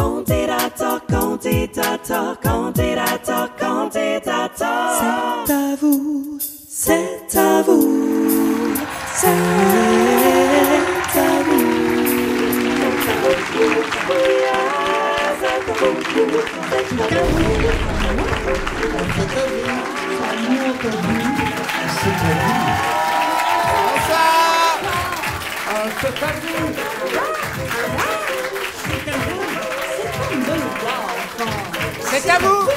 candidateur, candidateur, candidateur, candidateur. C'est à vous, c'est à vous, c'est à vous. C'est à vous.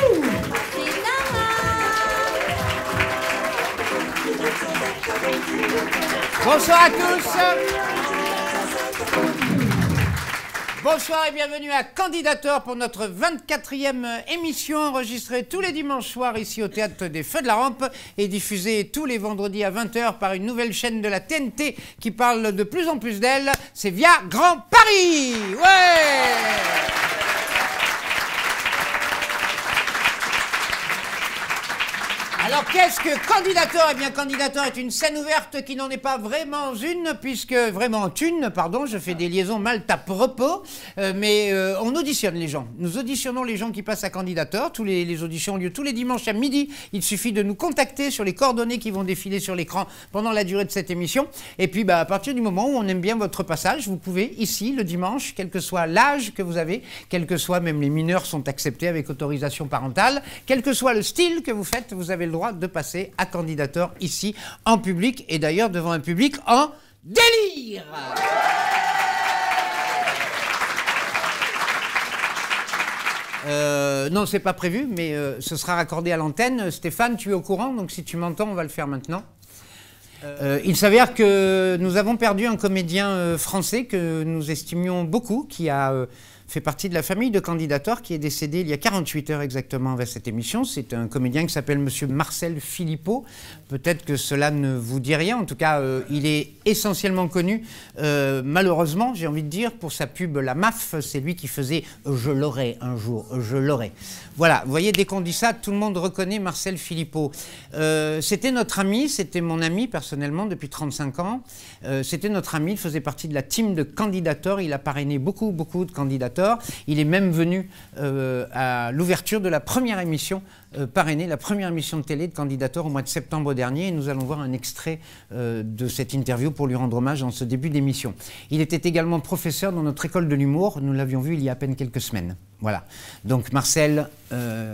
Bonsoir à tous. Bonsoir et bienvenue à Candidateur pour notre 24e émission enregistrée tous les dimanches soirs ici au Théâtre des Feux de la Rampe et diffusée tous les vendredis à 20h par une nouvelle chaîne de la TNT qui parle de plus en plus d'elle. C'est via Grand Paris. Ouais. Alors qu'est-ce que Candidateur? Eh bien Candidateur est une scène ouverte qui n'en est pas vraiment une, puisque vraiment une, pardon, je fais des liaisons mal à propos, mais on auditionne les gens. Nous auditionnons les gens qui passent à Candidateur. Les auditions ont lieu tous les dimanches à midi. Il suffit de nous contacter sur les coordonnées qui vont défiler sur l'écran pendant la durée de cette émission. Et puis à partir du moment où on aime bien votre passage, vous pouvez ici le dimanche, quel que soit l'âge que vous avez, quel que soit, même les mineurs sont acceptés avec autorisation parentale, quel que soit le style que vous faites, vous avez le droit de passer à Candidateur ici en public et d'ailleurs devant un public en délire. Non, c'est pas prévu, mais ce sera raccordé à l'antenne. Stéphane, tu es au courant, donc si tu m'entends, on va le faire maintenant. Il s'avère que nous avons perdu un comédien français que nous estimions beaucoup, qui a fait partie de la famille de Candidateur, qui est décédé il y a 48 heures exactement avec cette émission. C'est un comédien qui s'appelle Monsieur Marcel Philippot. Peut-être que cela ne vous dit rien. En tout cas, il est essentiellement connu, malheureusement, j'ai envie de dire, pour sa pub La MAF. C'est lui qui faisait « Je l'aurai un jour, je l'aurai ». Voilà, vous voyez, dès qu'on dit ça, tout le monde reconnaît Marcel Philippot. C'était notre ami, c'était mon ami personnellement depuis 35 ans. C'était notre ami, il faisait partie de la team de Candidateur. Il a parrainé beaucoup de candidateurs. Il est même venu à l'ouverture de la première émission, parrainer la première émission de télé de Candidateur au mois de septembre dernier. Et nous allons voir un extrait de cette interview pour lui rendre hommage en ce début d'émission. Il était également professeur dans notre école de l'humour. Nous l'avions vu il y a à peine quelques semaines. Voilà. Donc Marcel,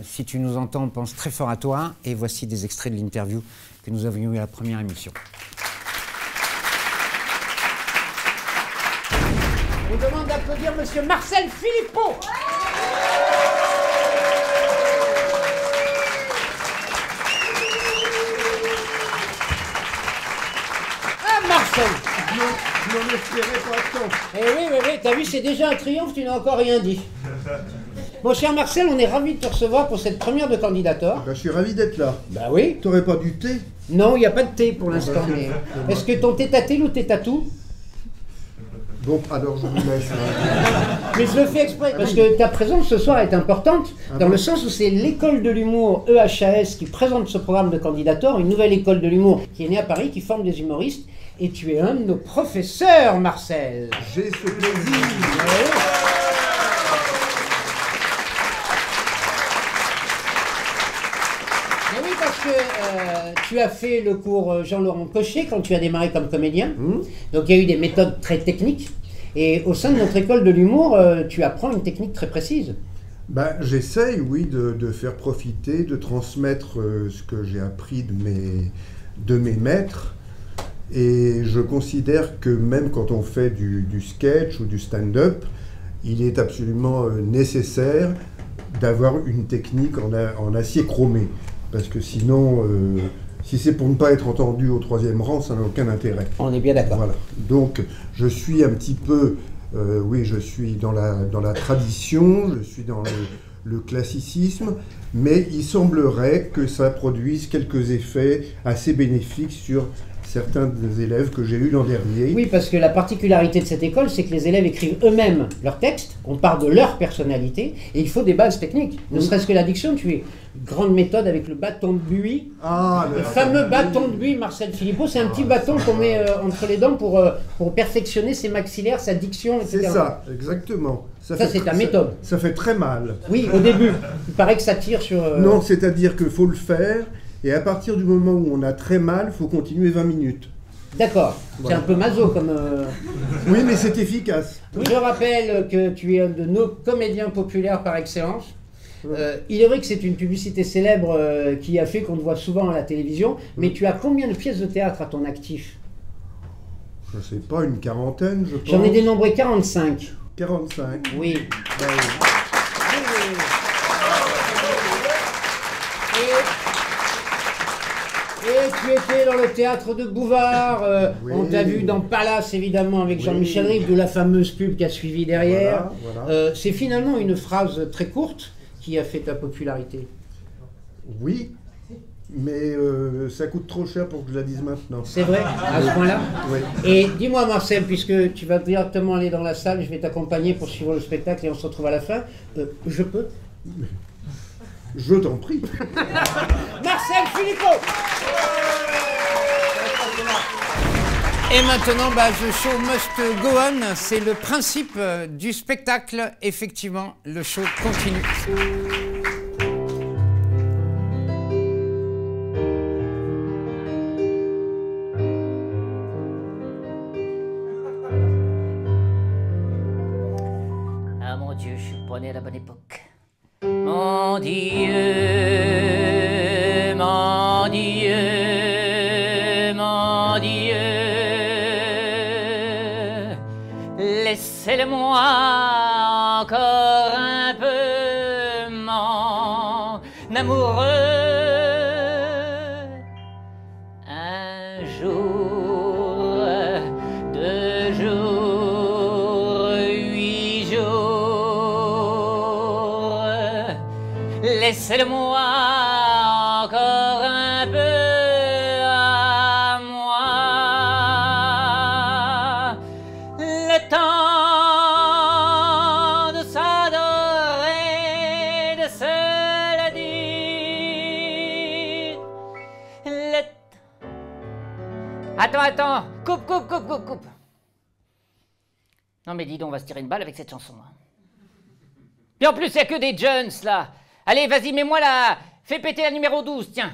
si tu nous entends, on pense très fort à toi. Et voici des extraits de l'interview que nous avions eu à la première émission. Je vous demande d'applaudir Monsieur Marcel Philippot. Ah, Marcel. Je m'en espérais pas tant. Eh oui, t'as vu, c'est déjà un triomphe, tu n'as encore rien dit. Bon, cher Marcel, on est ravis de te recevoir pour cette première de Candidateur. Je suis ravi d'être là. Bah oui. T'aurais pas du thé? Non, il n'y a pas de thé pour l'instant. Mais... Est-ce que ton thé tâté ou thé tatou? Bon, alors je vous laisse. Mais je le fais exprès, parce que ta présence ce soir est importante, dans le sens où c'est l'école de l'humour EHAS qui présente ce programme de Candidateur, une nouvelle école de l'humour qui est née à Paris, qui forme des humoristes, et tu es un de nos professeurs, Marcel. J'ai ce plaisir. Mais oui, parce que tu as fait le cours Jean-Laurent Cochet quand tu as démarré comme comédien, donc il y a eu des méthodes très techniques. Et au sein de notre école de l'humour, tu apprends une technique très précise. Ben, j'essaye, oui, de faire profiter, de transmettre ce que j'ai appris de mes maîtres. Et je considère que même quand on fait du sketch ou du stand-up, il est absolument nécessaire d'avoir une technique en acier chromé. Parce que sinon, si c'est pour ne pas être entendu au troisième rang, ça n'a aucun intérêt. On est bien d'accord. Voilà. Donc, je suis un petit peu... oui, je suis dans la tradition, je suis dans le classicisme, mais il semblerait que ça produise quelques effets assez bénéfiques sur certains des élèves que j'ai eus l'an dernier. Oui, parce que la particularité de cette école, c'est que les élèves écrivent eux-mêmes leurs textes, on part de leur personnalité, et il faut des bases techniques. Ne serait-ce que l'addiction, tu es grande méthode avec le bâton de buis. Le fameux bâton de buis, Marcel Philippot, c'est un petit bâton qu'on met entre les dents pour perfectionner ses maxillaires, sa diction, etc. C'est ça, exactement. Ça c'est ta méthode. Ça fait très mal. Oui, au début. Il paraît que ça tire sur... Non, c'est-à-dire qu'il faut le faire, et à partir du moment où on a très mal, il faut continuer 20 minutes. D'accord. Voilà. C'est un peu maso comme... Oui, mais c'est efficace. Je rappelle que tu es un de nos comédiens populaires par excellence. Il est vrai que c'est une publicité célèbre qui a fait qu'on te voit souvent à la télévision, mais tu as combien de pièces de théâtre à ton actif? Je ne sais pas, une quarantaine, je pense. J'en ai dénombré 45. 45. Oui. Ben oui. Et tu étais dans le théâtre de Bouvard, Oui. On t'a vu dans Palace évidemment avec Jean-Michel Ribes, d'où la fameuse pub qui a suivi derrière. Voilà. C'est finalement une phrase très courte qui a fait ta popularité. Oui, mais ça coûte trop cher pour que je la dise maintenant. C'est vrai, à ce point-là. Oui. Et dis-moi Marcel, puisque tu vas directement aller dans la salle, je vais t'accompagner pour suivre le spectacle et on se retrouve à la fin. Je peux? Je t'en prie. Marcel Philippot! Et maintenant, The Show Must Go On, c'est le principe du spectacle. Effectivement, le show continue. Ah mon Dieu, je suis pas né à la bonne époque. Mon Dieu, mon Dieu, mon Dieu, laissez-le-moi encore un peu, mon amoureux. Un jour, 2 jours, 8 jours, laissez-le-moi encore un peu à moi. Le temps de s'adorer, de se le dire. Attends, coupe. Non mais dis donc, on va se tirer une balle avec cette chanson. Hein. Puis en plus, il n'y a que des jeunes là. Allez, vas-y, mets-moi la... Fais péter la numéro 12, tiens.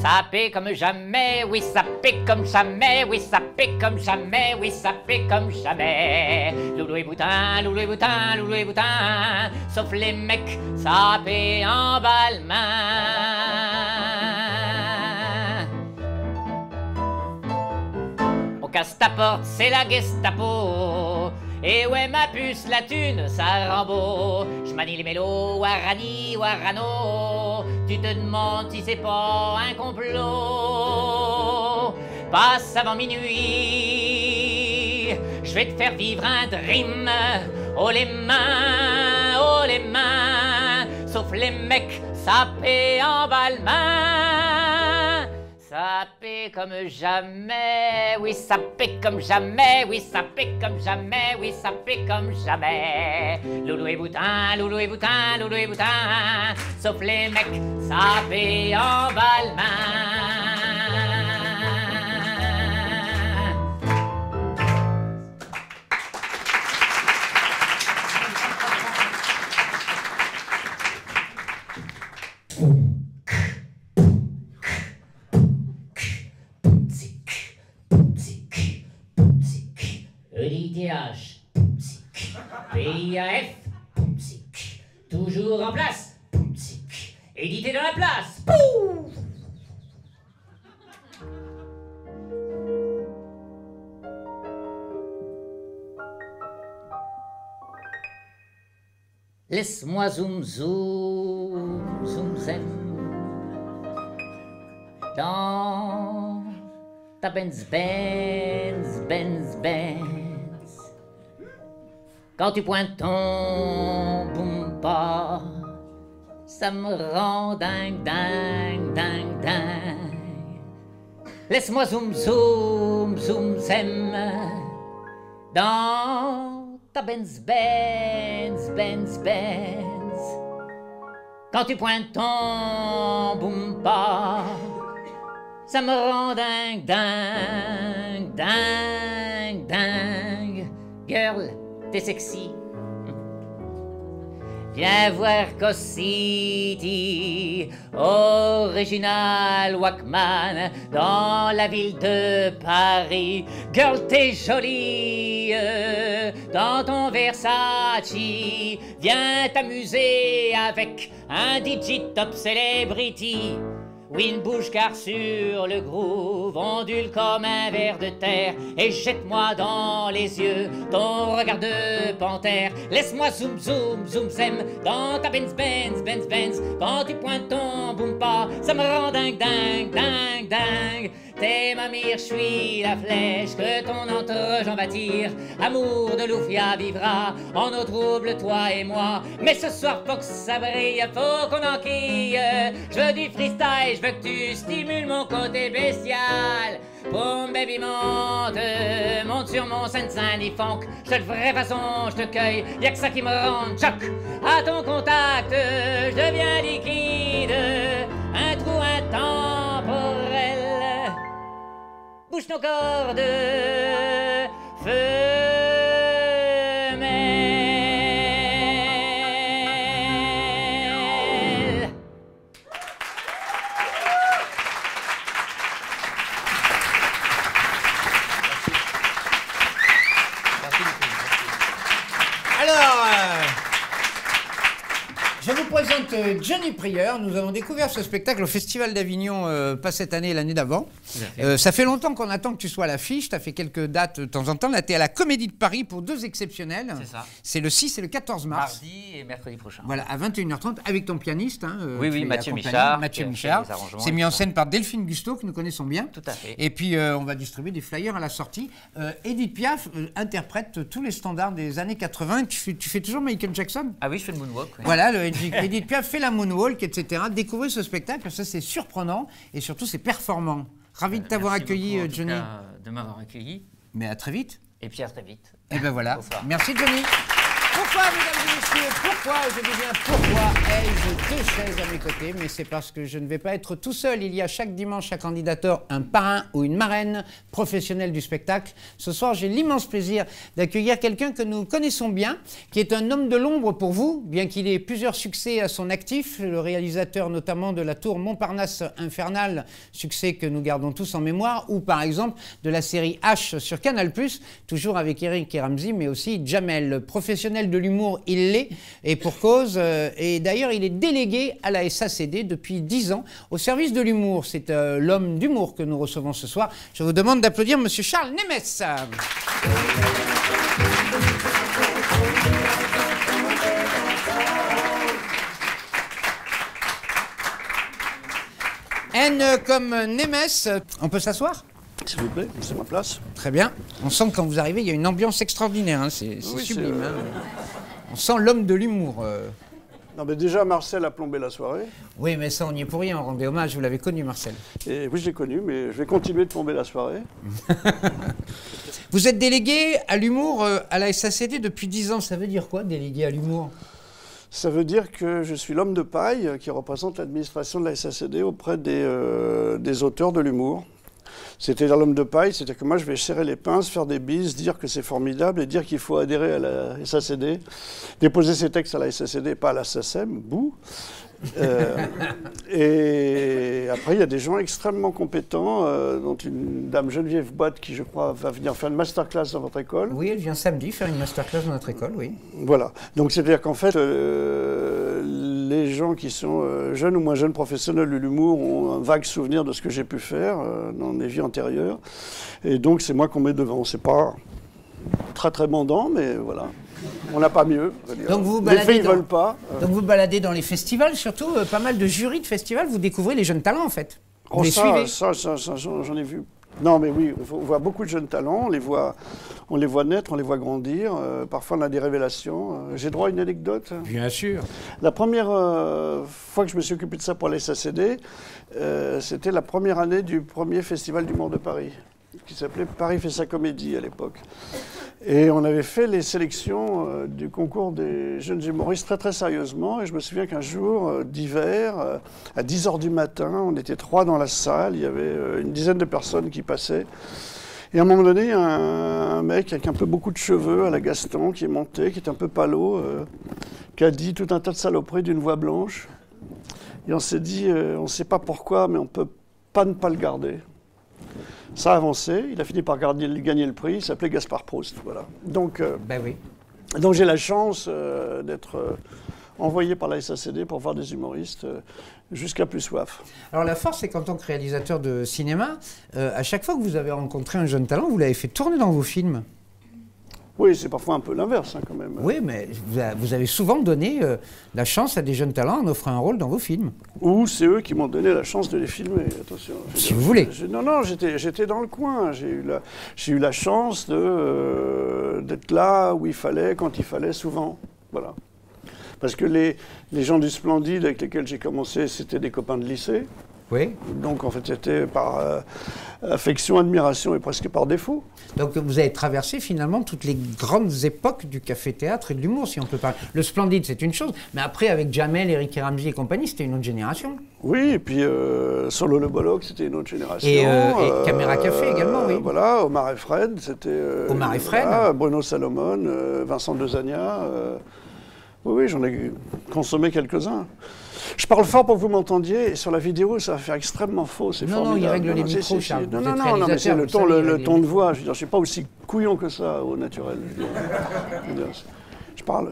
Ça paie comme jamais, oui, ça paie comme jamais, oui, ça paie comme jamais, oui, ça paie comme jamais. Loulou et boutin, loulou et boutin, loulou et boutin. Sauf les mecs, ça paie en balmain. On casse ta porte, c'est la Gestapo. Et ouais ma puce, la thune, ça rend beau. Je manie les mélos, Warani, Warano. Tu te demandes si c'est pas un complot. Passe avant minuit, je vais te faire vivre un dream. Oh les mains, sauf les mecs, ça paie en balmain. Ça paie comme jamais, oui ça paie comme jamais, oui ça paie comme jamais, oui ça paie comme jamais. Loulou et boutin, loulou et boutin, loulou et boutin. Sauf les mecs, ça paie en balmain. EDITH, PIAF, toujours en place, édité dans la place. Laisse-moi zoom zoom zoom zem dans ta Benz Benz Benz Benz. Quand tu pointes ton boom-ba, ça me rend dingue, dingue, dingue, dingue. Laisse-moi zoom, zoom, zoom, zem dans ta Benz, Benz, Benz, Benz. Quand tu pointes ton boom-pa, ça me rend dingue, dingue, dingue, dingue. Girl, t'es sexy. Viens voir City, original Walkman, dans la ville de Paris. Girl, t'es jolie, dans ton Versace. Viens t'amuser avec un DJ top celebrity. Oui, une bouche car sur le groove ondule comme un ver de terre. Et jette-moi dans les yeux ton regard de panthère. Laisse-moi zoom, zoom, zoom, zem dans ta Benz, Benz, Benz, Benz. Quand tu pointes ton boom-pa, ça me rend dingue, dingue, dingue, dingue. T'es ma mire, je suis la flèche que ton entrejambe attire. Amour de Loufia vivra en eau trouble, toi et moi. Mais ce soir, faut que ça brille, faut qu'on enquille. Je veux du freestyle, je veux que tu stimules mon côté bestial. Boom, baby, monte sur mon Saint-Saint-Denis funk. Je te le ferai façon, je te cueille, y'a que ça qui me rend choc. À ton contact, je deviens liquide, un trou intemporel. Bouge ton corps de femelle. Alors, je vous présente Johnny Prieur. Nous avons découvert ce spectacle au Festival d'Avignon, pas cette année, l'année d'avant. Ça fait longtemps qu'on attend que tu sois à l'affiche. Tu as fait quelques dates de temps en temps. Là, tu es à la Comédie de Paris pour 2 exceptionnels. C'est ça. C'est le 6 et le 14 mars. Mardi et mercredi prochain. Voilà, à 21h30, avec ton pianiste. Hein, oui, Mathieu Michard. Mathieu Michard. C'est mis en scène par Delphine Gusteau, que nous connaissons bien. Tout à fait. Et puis, on va distribuer des flyers à la sortie. Edith Piaf interprète tous les standards des années 80. Tu fais toujours Michael Jackson? Ah oui, je fais le moonwalk. Oui. Voilà, Edith Piaf fait la moonwalk, etc. Découvrez ce spectacle, ça c'est surprenant et surtout c'est performant. Ravi de t'avoir accueilli, beaucoup, Johnny. En tout cas, de m'avoir accueilli. Mais à très vite. Et puis à très vite. Et ben voilà. Bonsoir. Merci, Johnny. Pourquoi, mesdames et messieurs, pourquoi, je dis bien pourquoi ai-je 2 chaises à mes côtés? Mais c'est parce que je ne vais pas être tout seul. Il y a chaque dimanche à Candidator un parrain ou une marraine professionnelle du spectacle. Ce soir, j'ai l'immense plaisir d'accueillir quelqu'un que nous connaissons bien, qui est un homme de l'ombre pour vous, bien qu'il ait plusieurs succès à son actif, le réalisateur notamment de la tour Montparnasse Infernale, succès que nous gardons tous en mémoire, ou par exemple de la série H sur Canal+, toujours avec Eric et Ramsey, mais aussi Jamel, professionnel de l'humour, il l'est, et pour cause. Et d'ailleurs, il est délégué à la SACD depuis 10 ans au service de l'humour. C'est l'homme d'humour que nous recevons ce soir. Je vous demande d'applaudir Monsieur Charles Nemes. N comme Nemes. On peut s'asseoir ? S'il vous plaît, c'est ma place. Très bien. On sent que quand vous arrivez, il y a une ambiance extraordinaire. Hein. C'est Oui, sublime. Hein. On sent l'homme de l'humour. Non, mais déjà, Marcel a plombé la soirée. Oui, mais ça, on n'y est pour rien. On rendait hommage. Vous l'avez connu, Marcel. Et oui, je l'ai connu, mais je vais continuer de plomber la soirée. Vous êtes délégué à l'humour à la SACD depuis 10 ans. Ça veut dire quoi, délégué à l'humour ? Ça veut dire que je suis l'homme de paille qui représente l'administration de la SACD auprès des auteurs de l'humour. C'est-à-dire l'homme de paille, c'est-à-dire que moi je vais serrer les pinces, faire des bises, dire que c'est formidable et dire qu'il faut adhérer à la SACD, déposer ses textes à la SACD, pas à la SACEM, bouh. Et après, il y a des gens extrêmement compétents, dont une dame Geneviève Boite qui, je crois, va venir faire une masterclass dans votre école. Oui, elle vient samedi faire une masterclass dans notre école, oui. Voilà. Donc, c'est-à-dire qu'en fait, les gens qui sont jeunes ou moins jeunes professionnels de l'humour ont un vague souvenir de ce que j'ai pu faire dans mes vies antérieures. Et donc, c'est moi qu'on met devant. C'est pas très, très mandant, mais voilà. On n'a pas mieux. Donc vous les filles ne veulent pas. Donc vous baladez dans les festivals, surtout pas mal de jurys de festivals. Vous découvrez les jeunes talents en fait. Vous Oh, les suivez. ça, j'en ai vu Non, mais oui, on voit beaucoup de jeunes talents, on les voit naître, on les voit grandir. Parfois, on a des révélations. J'ai droit à une anecdote? Bien sûr. La première fois que je me suis occupé de ça pour la SACD, c'était la première année du premier festival d'humour de Paris, qui s'appelait Paris fait sa comédie à l'époque. Et on avait fait les sélections du concours des jeunes humoristes très très sérieusement. Et je me souviens qu'un jour d'hiver, à 10h du matin, on était 3 dans la salle, il y avait une dizaine de personnes qui passaient. Et à un moment donné, un mec avec un peu beaucoup de cheveux à la Gaston qui est monté, qui est un peu palo, qui a dit tout un tas de saloperies d'une voix blanche. Et on s'est dit, on ne sait pas pourquoi, mais on ne peut pas ne pas le garder. Ça a avancé, il a fini par gagner le prix, il s'appelait Gaspard Proust. Voilà. Donc, Oui. donc j'ai la chance d'être envoyé par la SACD pour voir des humoristes jusqu'à plus soif. Alors la force, c'est qu'en tant que réalisateur de cinéma, à chaque fois que vous avez rencontré un jeune talent, vous l'avez fait tourner dans vos films. Oui, c'est parfois un peu l'inverse quand même. Oui, mais vous avez souvent donné la chance à des jeunes talents en offrant un rôle dans vos films. Ou c'est eux qui m'ont donné la chance de les filmer, attention. Si vous voulez. Non, j'étais dans le coin. J'ai eu la chance d'être là où il fallait, quand il fallait, souvent. Voilà. Parce que les gens du Splendide avec lesquels j'ai commencé, c'était des copains de lycée. Oui. Donc en fait, c'était par affection, admiration et presque par défaut. Donc vous avez traversé finalement toutes les grandes époques du café-théâtre et de l'humour, si on peut parler. Le Splendide, c'est une chose, mais après, avec Jamel, Eric et Ramzy et compagnie, c'était une autre génération. Oui, et puis Solo le Bollock, c'était une autre génération. Et Caméra Café également, oui. Voilà, Omar et Fred, c'était... Omar et Fred. Voilà, Bruno Salomon, Vincent Dezania. Oui, j'en ai consommé quelques-uns. Je parle fort pour que vous m'entendiez, et sur la vidéo, ça va faire extrêmement faux, c'est formidable. Non, il règle les micros, Charles. Non, mais c'est le ton de voix. Je veux dire, je suis pas aussi couillon que ça au naturel.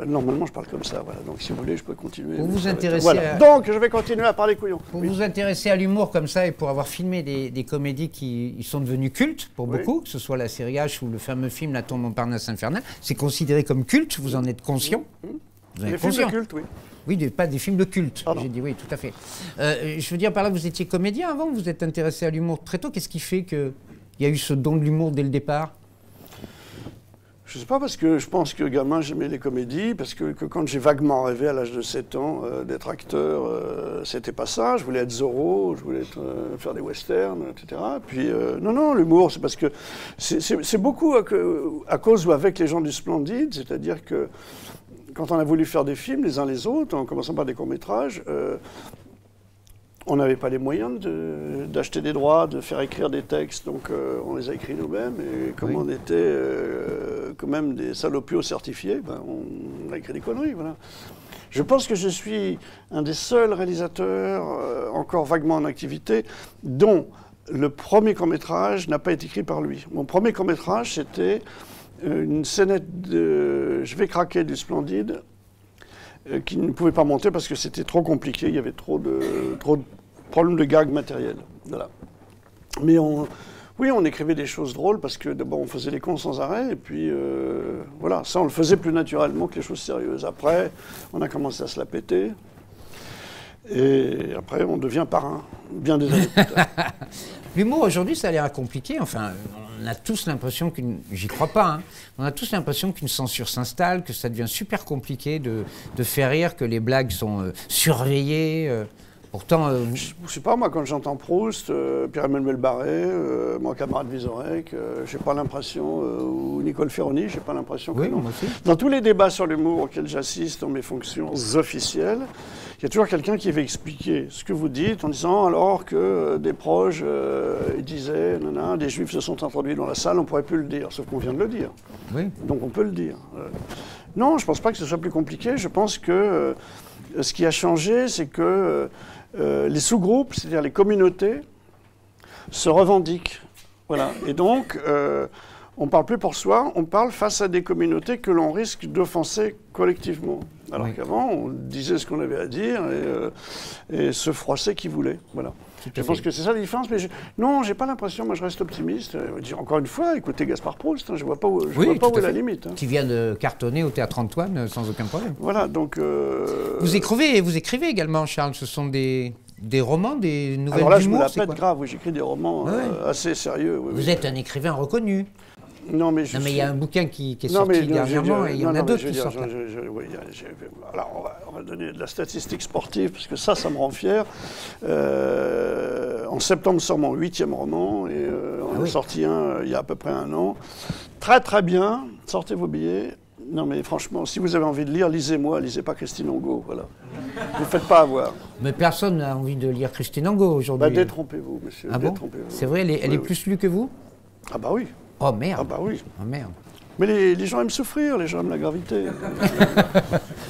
Normalement, je parle comme ça, voilà. Donc, si vous voulez, je peux continuer. Vous vous intéressez voilà. Donc, je vais continuer à parler couillon. Pour vous intéresser à l'humour comme ça, et pour avoir filmé des comédies qui sont devenues cultes pour beaucoup, que ce soit la série H ou le fameux film La Tombe Montparnasse Infernale, c'est considéré comme culte, vous en êtes conscient? Vous en êtes conscient? Films de culte, oui. Oui, pas des films de culte. Pardon. J'ai dit oui, tout à fait. Je veux dire par là, vous étiez comédien avant, vous êtes intéressé à l'humour très tôt. Qu'est-ce qui fait qu'il y a eu ce don de l'humour dès le départ? Je ne sais pas, parce que je pense que gamin, j'aimais les comédies, parce que quand j'ai vaguement rêvé à l'âge de 7 ans d'être acteur, c'était pas ça. Je voulais être Zorro, je voulais faire des westerns, etc. Puis, non, l'humour, c'est parce que c'est beaucoup à cause ou avec les gens du Splendide, c'est-à-dire que quand on a voulu faire des films les uns les autres, en commençant par des courts-métrages, on n'avait pas les moyens d'acheter des droits, de faire écrire des textes, donc on les a écrits nous-mêmes. Et comme on était quand même des salopios certifiés, on a écrit des conneries, voilà. Je pense que je suis un des seuls réalisateurs encore vaguement en activité dont le premier court-métrage n'a pas été écrit par lui. Mon premier court-métrage, c'était une scénette de Je vais craquer du Splendide, qui ne pouvait pas monter parce que c'était trop compliqué, il y avait trop de problèmes de gag matériel. Voilà. Mais on écrivait des choses drôles parce que d'abord on faisait les cons sans arrêt, et puis voilà, ça on le faisait plus naturellement que les choses sérieuses. Après, on a commencé à se la péter, et après on devient parrain, bien des années plus tard. L'humour aujourd'hui, ça a l'air compliqué. Enfin, on a tous l'impression j'y crois pas, hein. On a tous l'impression qu'une censure s'installe, que ça devient super compliqué de faire rire, que les blagues sont surveillées. Pourtant... Je sais pas, moi, quand j'entends Proust, Pierre-Emmanuel Barré, mon camarade Vizorek, j'ai pas l'impression, ou Nicole Ferroni, j'ai pas l'impression que oui, non. Moi aussi. Dans tous les débats sur l'humour auxquels j'assiste dans mes fonctions officielles, il y a toujours quelqu'un qui va expliquer ce que vous dites en disant alors que des proches ils disaient des juifs se sont introduits dans la salle, on pourrait plus le dire, sauf qu'on vient de le dire. Oui. Donc on peut le dire. Non, je pense pas que ce soit plus compliqué. Je pense que ce qui a changé, c'est que les sous-groupes, c'est-à-dire les communautés, se revendiquent. Voilà. Et donc, on ne parle plus pour soi, on parle face à des communautés que l'on risque d'offenser collectivement. Alors qu'avant, on disait ce qu'on avait à dire et se froissait qui voulait. Voilà. Je pense que c'est ça la différence. Mais non, j'ai pas l'impression, moi je reste optimiste. Encore une fois, écoutez Gaspard Proust, hein, je vois pas où est la limite. Hein. Qui vient de cartonner au Théâtre Antoine sans aucun problème. Voilà, donc... Vous écrivez également, Charles, ce sont des des romans, des nouvelles Alors là, je me d'humour, la c'est pète quoi? grave, oui, j'écris des romans assez sérieux. Oui, Vous êtes un écrivain reconnu. Non, mais il y a un bouquin qui est sorti dernièrement et il y en a d'autres qui sortent. Alors, on va donner de la statistique sportive, parce que ça me rend fier. En septembre sort mon 8e roman, et on a sorti un il y a à peu près un an. Très très bien, sortez vos billets. Non mais franchement, si vous avez envie de lire, lisez-moi, lisez pas Christine Angot, voilà. Ne vous faites pas avoir. Mais personne n'a envie de lire Christine Angot aujourd'hui. Bah, détrompez-vous, monsieur, ah bon? C'est vrai, elle est plus lue que vous? Ah bah oui. Oh merde. Ah bah oui. Oh merde. Mais les gens aiment souffrir, les gens aiment la gravité.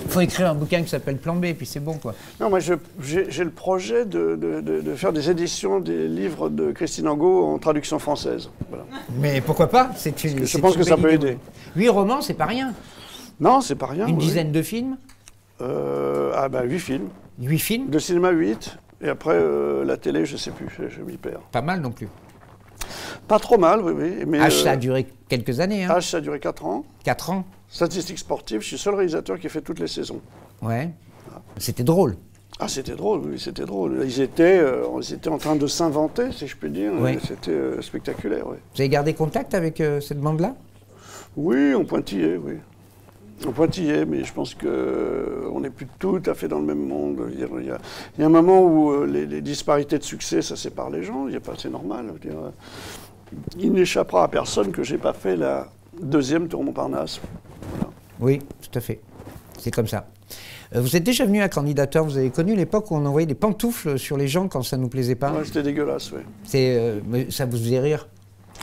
Il faut écrire un bouquin qui s'appelle Plan B, puis c'est bon, quoi. Non, moi, j'ai le projet de faire des éditions des livres de Christine Angot en traduction française. Voilà. Mais pourquoi pas? Je pense que ça peut aider. 8 romans, c'est pas rien. Non, c'est pas rien. Une dizaine de films? 8 films. 8 films? De cinéma, 8. Et après, la télé, je sais plus, je m'y perds. Pas mal non plus. Pas trop mal, oui. Mais, H, ça a duré quelques années. Hein. H, ça a duré 4 ans. 4 ans. Statistiques sportives, je suis le seul réalisateur qui a fait toutes les saisons. Ouais. C'était drôle. Ah, c'était drôle, oui, c'était drôle. Ils étaient en train de s'inventer, si je puis dire. Oui. C'était spectaculaire, oui. Vous avez gardé contact avec cette bande-là? Oui, on pointillait, oui. On pointillait, mais je pense qu'on n'est plus tout à fait dans le même monde. Il y a un moment où les disparités de succès, ça sépare les gens. C'est normal. Je veux dire, il n'échappera à personne que j'ai pas fait la 2e Tour Montparnasse. Voilà. Oui, tout à fait. C'est comme ça. Vous êtes déjà venu à Candidateur, vous avez connu l'époque où on envoyait des pantoufles sur les gens quand ça ne nous plaisait pas? Ouais, c'était dégueulasse, oui. Mais ça vous faisait rire?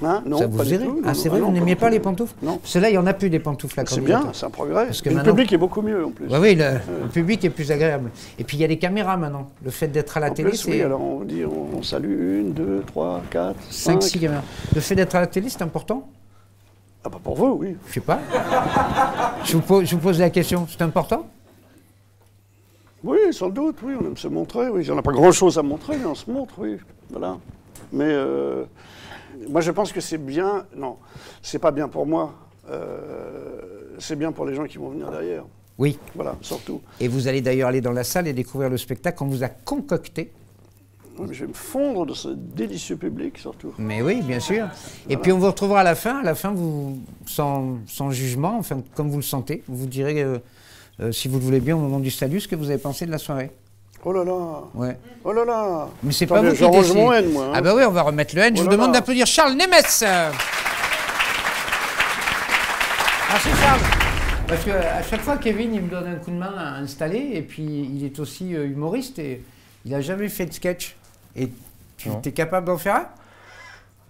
Hein? Non, ça vous faisait rire? Ah, c'est vrai, vous n'aimiez pas les pantoufles? Non. Parce que là, il n'y en a plus des pantoufles à Candidateur. C'est bien, c'est un progrès. Parce que le public est beaucoup mieux en plus. Oui, le public est plus agréable. Et puis il y a des caméras maintenant. Le fait d'être à la télé, c'est. Oui, alors on dit, on salue 1, 2, 3, 4, 5, 6 caméras. Le fait d'être à la télé, c'est important? Ah bah pour vous, oui. Je sais pas. je vous pose la question, c'est important? Oui, sans doute, oui, on aime se montrer, oui. On n'a pas grand-chose à montrer, mais on se montre, oui. Voilà. Mais moi, je pense que c'est bien. Non, c'est pas bien pour moi. C'est bien pour les gens qui vont venir derrière. Oui. Voilà, surtout. Et vous allez d'ailleurs aller dans la salle et découvrir le spectacle qu'on vous a concocté. Oui, je vais me fondre de ce délicieux public, surtout. Mais oui, bien sûr. Voilà. Et puis on vous retrouvera à la fin. À la fin, vous, sans jugement, enfin, comme vous le sentez, vous direz, si vous le voulez bien, au moment du salut, ce que vous avez pensé de la soirée. Oh là là. Ouais. Oh là là. Mais c'est pas vous qui décidez. Mon N, moi. Hein. Ah bah oui, on va remettre le N. Je vous demande d'applaudir Charles Nemetz. Merci Charles. Parce qu'à chaque fois, Kevin, il me donne un coup de main à installer. Et puis, il est aussi humoriste. Et il n'a jamais fait de sketch. Et tu es capable d'en faire un?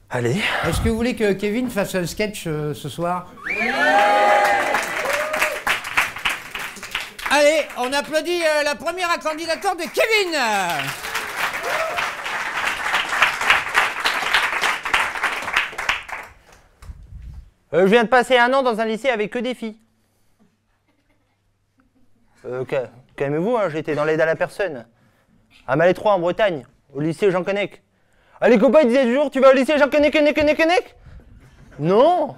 Allez. Est-ce que vous voulez que Kevin fasse un sketch ce soir? Allez, on applaudit la première candidature de Kevin. Je viens de passer un an dans un lycée avec que des filles. Calmez-vous, hein, j'étais dans l'aide à la personne. À Malétroit, en Bretagne, au lycée Jean Connec. Ah, les copains ils disaient toujours, tu vas au lycée Jean Connec? Non,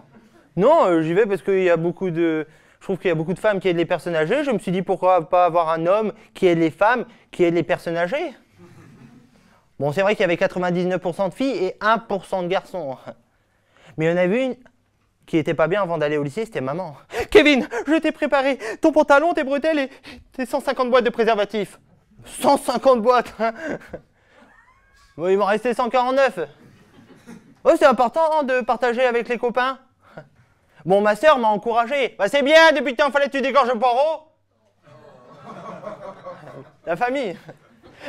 j'y vais parce qu'il y a beaucoup de... Je trouve qu'il y a beaucoup de femmes qui aident les personnes âgées. Je me suis dit, pourquoi pas avoir un homme qui aide les femmes, qui aide les personnes âgées? Bon, c'est vrai qu'il y avait 99% de filles et 1% de garçons. Mais il y en avait une qui était pas bien avant d'aller au lycée, c'était maman. Kevin, je t'ai préparé ton pantalon, tes bretelles et tes 150 boîtes de préservatifs. 150 boîtes, hein. Bon, il m'en restait 149. Oh, c'est important de partager avec les copains. Bon, ma sœur m'a encouragé. Bah, c'est bien, depuis le temps, fallait que tu dégorges le poireau. La famille.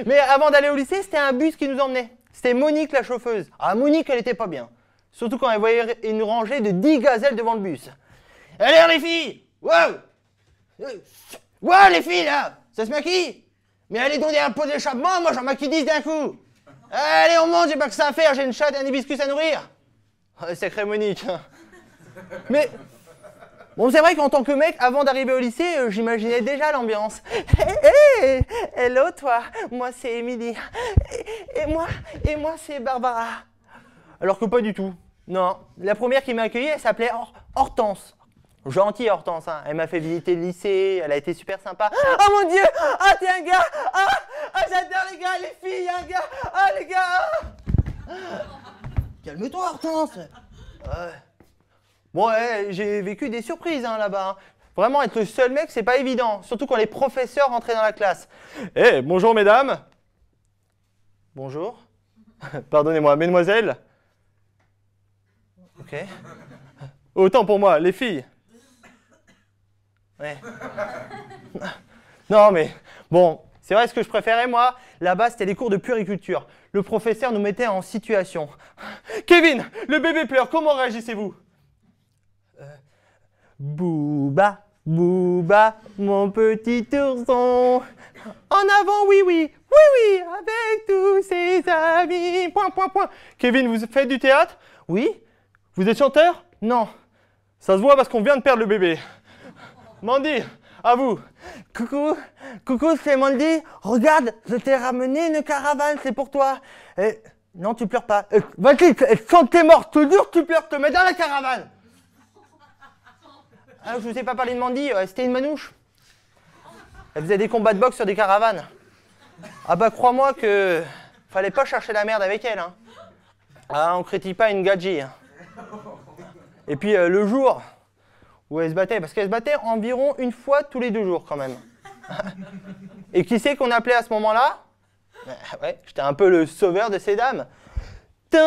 Mais avant d'aller au lycée, c'était un bus qui nous emmenait. C'était Monique, la chauffeuse. Ah, Monique, elle était pas bien. Surtout quand elle voyait une rangée de 10 gazelles devant le bus. Allez, les filles! Wow! Wow, les filles, là! Ça se maquille? Mais allez donc derrière le pot d'échappement, moi j'en maquille 10 d'un coup! Allez, on monte, j'ai pas que ça à faire, j'ai une chatte et un hibiscus à nourrir! Oh, sacré Monique! Mais, bon, c'est vrai qu'en tant que mec, avant d'arriver au lycée, j'imaginais déjà l'ambiance. Hey, hello, toi! Moi, c'est Émilie. Et moi, c'est Barbara. Alors que pas du tout. Non, la première qui m'a accueilli, elle s'appelait Hortense. Gentille Hortense, hein. Elle m'a fait visiter le lycée, elle a été super sympa. Oh mon Dieu! Ah, t'es un gars! Ah, Ah, j'adore les gars, les filles, un gars. Ah, les gars. Calme-toi, Hortense. Ouais. Bon, ouais, j'ai vécu des surprises hein, là-bas. Vraiment, être le seul mec, c'est pas évident. Surtout quand les professeurs rentraient dans la classe. Eh, bonjour mesdames. Bonjour. Pardonnez-moi, mesdemoiselles. Ok. Autant pour moi, les filles. Ouais. Non, mais bon, c'est vrai ce que je préférais, moi. Là-bas, c'était les cours de puériculture. Le professeur nous mettait en situation. Kevin, le bébé pleure, comment réagissez-vous? Booba, Booba, mon petit ourson. En avant, oui, oui, oui, oui, avec tous ses amis. Point, point, point. Kevin, vous faites du théâtre? Oui. Vous êtes chanteur? Non. Ça se voit parce qu'on vient de perdre le bébé. Mandy, à vous. Coucou, coucou, c'est Mandy. Regarde, je t'ai ramené une caravane, c'est pour toi. Non, tu pleures pas. Vas-y, quand t'es mort, toujours tu pleures, te mets dans la caravane. Ah, je vous ai pas parlé de Mandy, c'était une manouche. Elle faisait des combats de boxe sur des caravanes. Ah bah crois-moi que fallait pas chercher la merde avec elle. Hein. Ah, on critique pas une gadji. Hein. Et puis le jour où elle se battait, parce qu'elle se battait environ une fois tous les 2 jours quand même. Et qui c'est qu'on appelait à ce moment-là? Ouais, j'étais un peu le sauveur de ces dames. Ouais,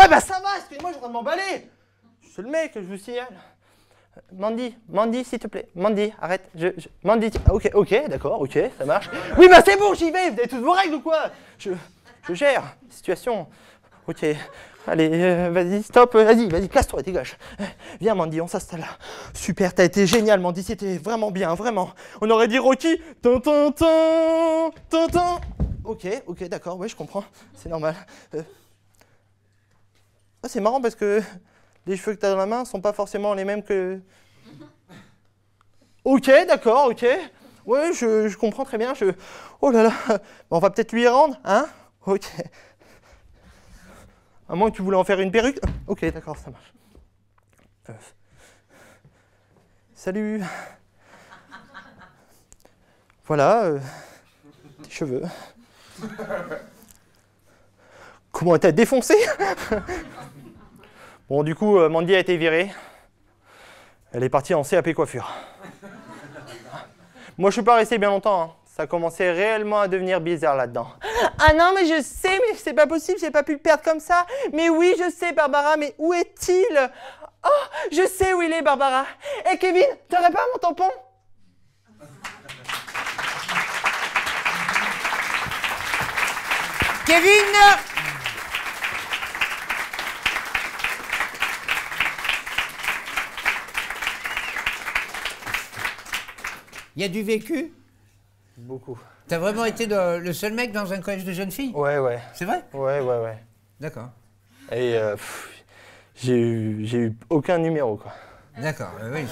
bah ça va, excusez-moi, je suis en train de m'emballer. Je suis le mec, je vous signale. Mandy, Mandy, s'il te plaît. Mandy, arrête. Mandy, ok, d'accord, ok, ça marche. Oui, bah c'est bon, j'y vais, vous avez toutes vos règles ou quoi? Je gère la situation. Ok, allez, vas-y, stop, vas-y, casse-toi, dégage. Viens, Mandy, on s'installe là. Super, t'as été génial, Mandy, c'était vraiment bien, vraiment. On aurait dit Rocky. Ok, d'accord, ouais, je comprends, c'est normal. Ah, c'est marrant parce que les cheveux que tu as dans la main sont pas forcément les mêmes que... Ok, d'accord, ok. Ouais, je comprends très bien. Oh là là, bon, on va peut-être lui rendre, hein? Ok. À moins que tu voulais en faire une perruque. Ok, d'accord, ça marche. Salut. Voilà, tes cheveux. Comment t'as défoncé? Bon, du coup, Mandy a été virée. Elle est partie en CAP coiffure. Moi, je suis pas resté bien longtemps. Hein. Ça commençait réellement à devenir bizarre là-dedans. Ah non, mais je sais, mais c'est pas possible, j'ai pas pu le perdre comme ça. Mais oui, je sais, Barbara, mais où est-il? Oh, je sais où il est, Barbara. Hé, Kevin, t'aurais pas mon tampon? Kevin! Il y a du vécu? Beaucoup. T'as vraiment été le seul mec dans un collège de jeunes filles? Ouais. C'est vrai? Ouais. D'accord. Et j'ai eu aucun numéro, quoi. D'accord, oui.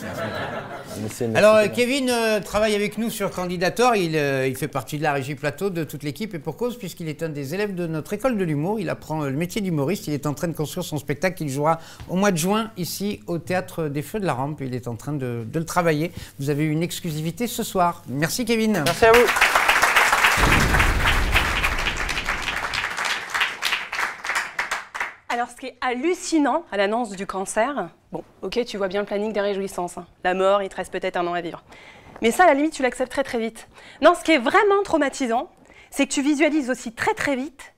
Mais alors, Kevin travaille avec nous sur Candidator. Il fait partie de la régie plateau de toute l'équipe et pour cause, puisqu'il est un des élèves de notre école de l'humour. Il apprend le métier d'humoriste. Il est en train de construire son spectacle qu'il jouera au mois de juin ici au Théâtre des Feux de la Rampe. Il est en train de le travailler. Vous avez une exclusivité ce soir. Merci, Kevin. Merci à vous. Alors, ce qui est hallucinant à l'annonce du cancer, bon, ok, tu vois bien le planning des réjouissances. Hein. La mort, il te reste peut-être 1 an à vivre. Mais ça, à la limite, tu l'acceptes très vite. Non, ce qui est vraiment traumatisant, c'est que tu visualises aussi très vite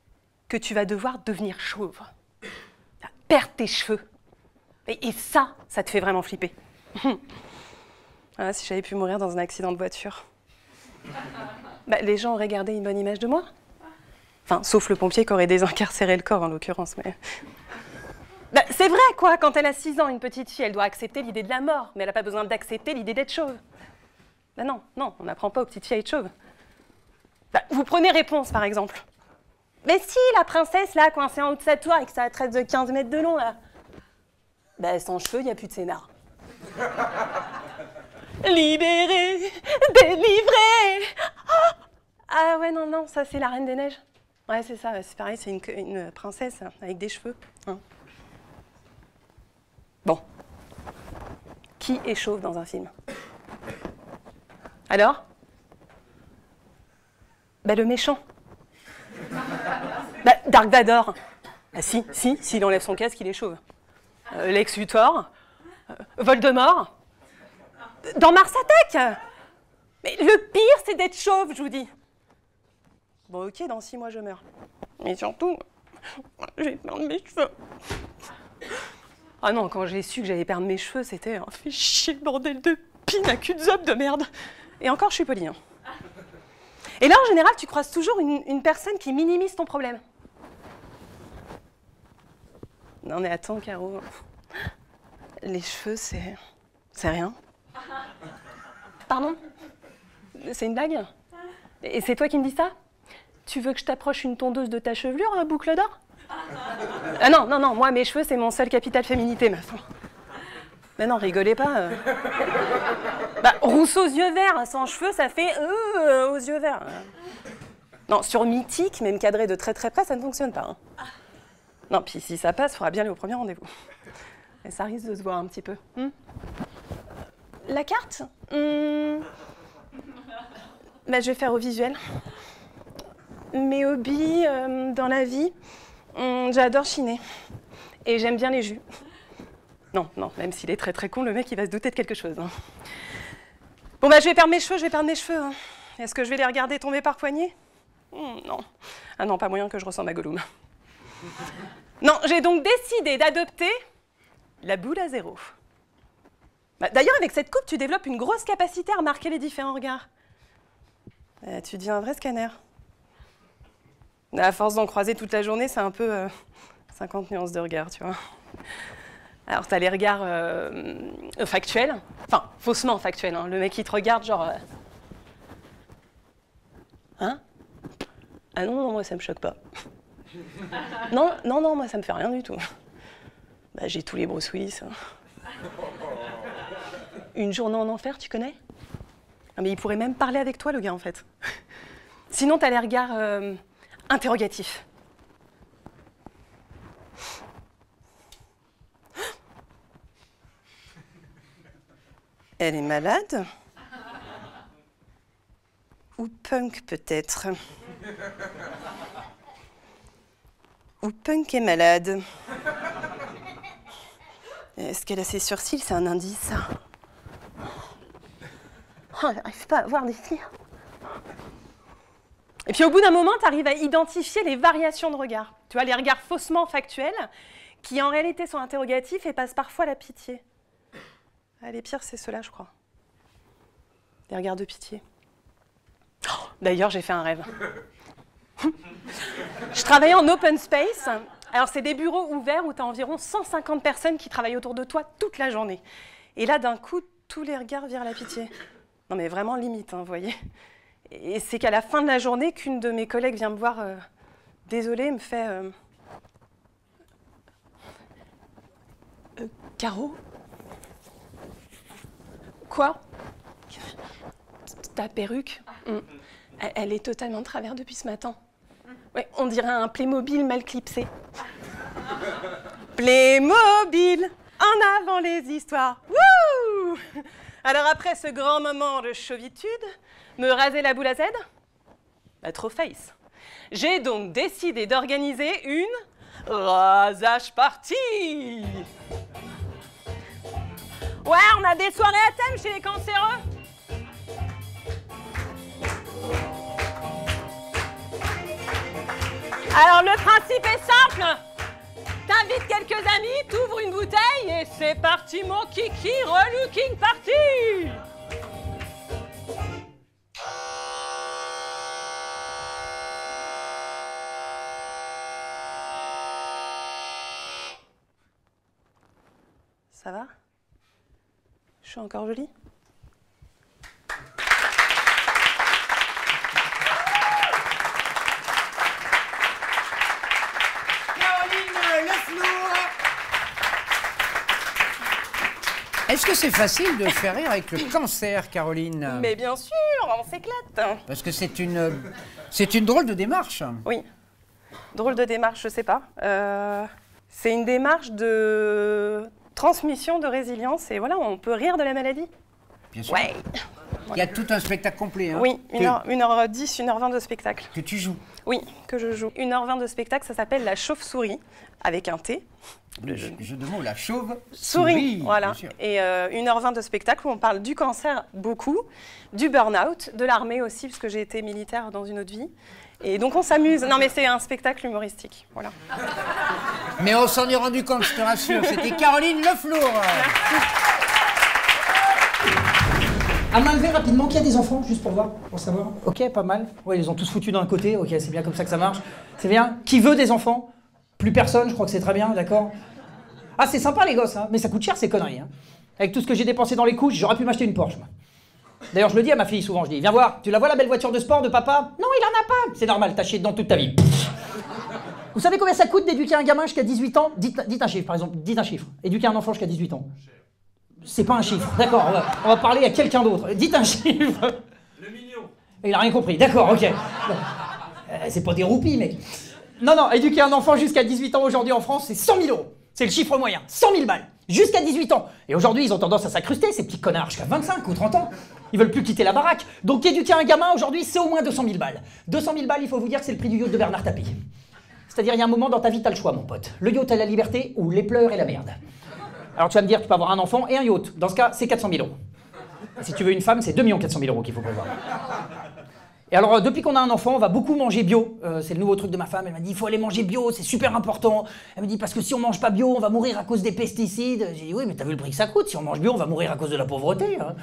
que tu vas devoir devenir chauve. Perdre tes cheveux. Et ça te fait vraiment flipper. Ah, si j'avais pu mourir dans un accident de voiture. Bah, les gens auraient gardé une bonne image de moi. Enfin, sauf le pompier qui aurait désincarcéré le corps, en l'occurrence, mais... Bah, c'est vrai, quoi, quand elle a 6 ans, une petite fille, elle doit accepter l'idée de la mort, mais elle n'a pas besoin d'accepter l'idée d'être chauve. Bah non, on n'apprend pas aux petites filles à être chauves. Bah, vous prenez Réponse, par exemple. Mais si, la princesse, là, coincée en haut de sa tour, avec sa tresse de 15 mètres de long, là. Bah, sans cheveux, il n'y a plus de scénar. Libérée, délivrée. Ah ouais, non, ça, c'est la Reine des Neiges. Ouais, c'est ça, c'est pareil, c'est une princesse avec des cheveux. Hein. Bon. Qui est chauve dans un film? Alors? Bah, le méchant. Bah, Dark Vador. Ah si, s'il enlève son casque, il est chauve. Lex Luthor. Voldemort. Dans Mars Attack. Mais le pire, c'est d'être chauve, je vous dis. Bon, ok, dans 6 mois, je meurs. Mais surtout, je vais perdre mes cheveux. Ah non, quand j'ai su que j'allais perdre mes cheveux, c'était un fait chier, bordel de pinacuzop de merde. Et encore, je suis polie. Hein. Et là, en général, tu croises toujours une personne qui minimise ton problème. Non mais attends, Caro. Les cheveux, c'est rien. Pardon? C'est une blague? Et c'est toi qui me dis ça? Tu veux que je t'approche une tondeuse de ta chevelure, boucle d'or? Ah non, moi mes cheveux c'est mon seul capital féminité, meuf. Mais non, rigolez pas. Bah, Rousseau aux yeux verts, sans cheveux, ça fait aux yeux verts. Non, sur Mythique, même cadré de très très près, ça ne fonctionne pas. Hein. Non, puis si ça passe, il faudra bien aller au premier rendez-vous. Et ça risque de se voir un petit peu. La carte bah, je vais faire au visuel. Mes hobbies dans la vie, j'adore chiner. Et j'aime bien les jus. Non, même s'il est très très con, le mec il va se douter de quelque chose. Hein. Bon bah je vais perdre mes cheveux, Hein. Est-ce que je vais les regarder tomber par poignée? Non. Ah non, pas moyen que je ressemble à Gollum. Non, j'ai donc décidé d'adopter la boule à zéro. Bah, d'ailleurs, avec cette coupe, tu développes une grosse capacité à remarquer les différents regards. Tu deviens un vrai scanner. À force d'en croiser toute la journée, c'est un peu 50 nuances de regard, tu vois. Alors, tu as les regards factuels, enfin, faussement factuels. Hein. Le mec, il te regarde, genre... Hein? Ah non, moi, ça me choque pas. Non, moi, ça me fait rien du tout. Bah, j'ai tous les Bruce Willis. Hein. Une journée en enfer, tu connais? Ah, mais il pourrait même parler avec toi, le gars, en fait. Sinon, tu as les regards interrogatifs. Elle est malade? Ou punk, peut-être? Ou punk est malade? Est-ce qu'elle a ses sourcils? C'est un indice, ça. Oh, j'arrive pas à voir des filles. Et puis au bout d'un moment, tu arrives à identifier les variations de regard. Tu vois, les regards faussement factuels, qui en réalité sont interrogatifs et passent parfois à la pitié. Ah, les pires, c'est ceux-là, je crois. Les regards de pitié. Oh, d'ailleurs, j'ai fait un rêve. Je travaillais en open space. Alors, c'est des bureaux ouverts où tu as environ 150 personnes qui travaillent autour de toi toute la journée. Et là, d'un coup, tous les regards virent la pitié. Non, mais vraiment limite, hein, vous voyez. Et c'est qu'à la fin de la journée qu'une de mes collègues vient me voir, désolée, me fait... Caro? Quoi? Ta perruque? Elle est totalement de travers depuis ce matin. Ouais, on dirait un Playmobil mal clipsé. Playmobil, en avant les histoires. Wouh! Alors après ce grand moment de chauvitude, me raser la boule à Z? Bah, trop face. J'ai donc décidé d'organiser une rasage party. Ouais, on a des soirées à thème chez les cancéreux. Alors le principe est simple. T'invites quelques amis, t'ouvres une bouteille et c'est parti mon kiki relooking party. Ça va? Je suis encore jolie? Est-ce que c'est facile de faire rire avec le cancer, Caroline? Mais bien sûr, on s'éclate. Parce que c'est une drôle de démarche. Oui, drôle de démarche, je sais pas. C'est une démarche de transmission de résilience, et voilà, on peut rire de la maladie. Bien sûr. Ouais. Il y a tout un spectacle complet. Hein, Oui, 1h10, 1h20 de spectacle. que tu joues. Oui, que je joue. 1h20 de spectacle, ça s'appelle La Chauve-souris, avec un T. Le jeu de mots, la chauve. Souris, voilà. bien sûr. Et 1h20 de spectacle où on parle du cancer beaucoup, du burn-out, de l'armée aussi, parce que j'ai été militaire dans une autre vie. Et donc on s'amuse. Non mais c'est un spectacle humoristique, voilà. Mais on s'en est rendu compte, je te rassure. C'était Caroline Leflour. À main levée rapidement, qui a des enfants, juste pour voir, pour savoir. Ok, pas mal. Ouais, ils les ont tous foutus d'un côté. Ok, c'est bien comme ça que ça marche. C'est bien. Qui veut des enfants? Plus personne, je crois que c'est très bien, d'accord. Ah, c'est sympa les gosses, hein, mais ça coûte cher ces conneries. Hein. Avec tout ce que j'ai dépensé dans les couches, j'aurais pu m'acheter une Porsche. Moi. D'ailleurs, je le dis à ma fille souvent, je dis, viens voir, tu la vois la belle voiture de sport de papa? Non, il en a pas. C'est normal, t'as chié dedans toute ta vie. Vous savez combien ça coûte d'éduquer un gamin jusqu'à 18 ans? Dites un chiffre, par exemple, dites un chiffre. Éduquer un enfant jusqu'à 18 ans. C'est pas un chiffre, d'accord, on va parler à quelqu'un d'autre. Dites un chiffre. Le million. Il a rien compris, d'accord, ok. C'est pas des roupies, mec. Non, éduquer un enfant jusqu'à 18 ans aujourd'hui en France, c'est 100 000 euros. C'est le chiffre moyen, 100 000 balles. Jusqu'à 18 ans. Et aujourd'hui, ils ont tendance à s'accruster, ces petits connards, jusqu'à 25 ou 30 ans. Ils veulent plus quitter la baraque. Donc éduquer un gamin aujourd'hui, c'est au moins 200 000 balles. 200 000 balles, il faut vous dire que c'est le prix du yacht de Bernard Tapie. C'est-à-dire, il y a un moment dans ta vie, t'as le choix, mon pote. Le yacht à la liberté ou les pleurs et la merde. Alors tu vas me dire, tu peux avoir un enfant et un yacht. Dans ce cas, c'est 400 000 euros. Et si tu veux une femme, c'est 2 400 000 euros qu'il faut prévoir. Et alors, depuis qu'on a un enfant, on va beaucoup manger bio. C'est le nouveau truc de ma femme. Elle m'a dit, il faut aller manger bio, c'est super important. Elle me dit, parce que si on mange pas bio, on va mourir à cause des pesticides. J'ai dit, oui, mais t'as vu le prix que ça coûte? Si on mange bio, on va mourir à cause de la pauvreté. Hein.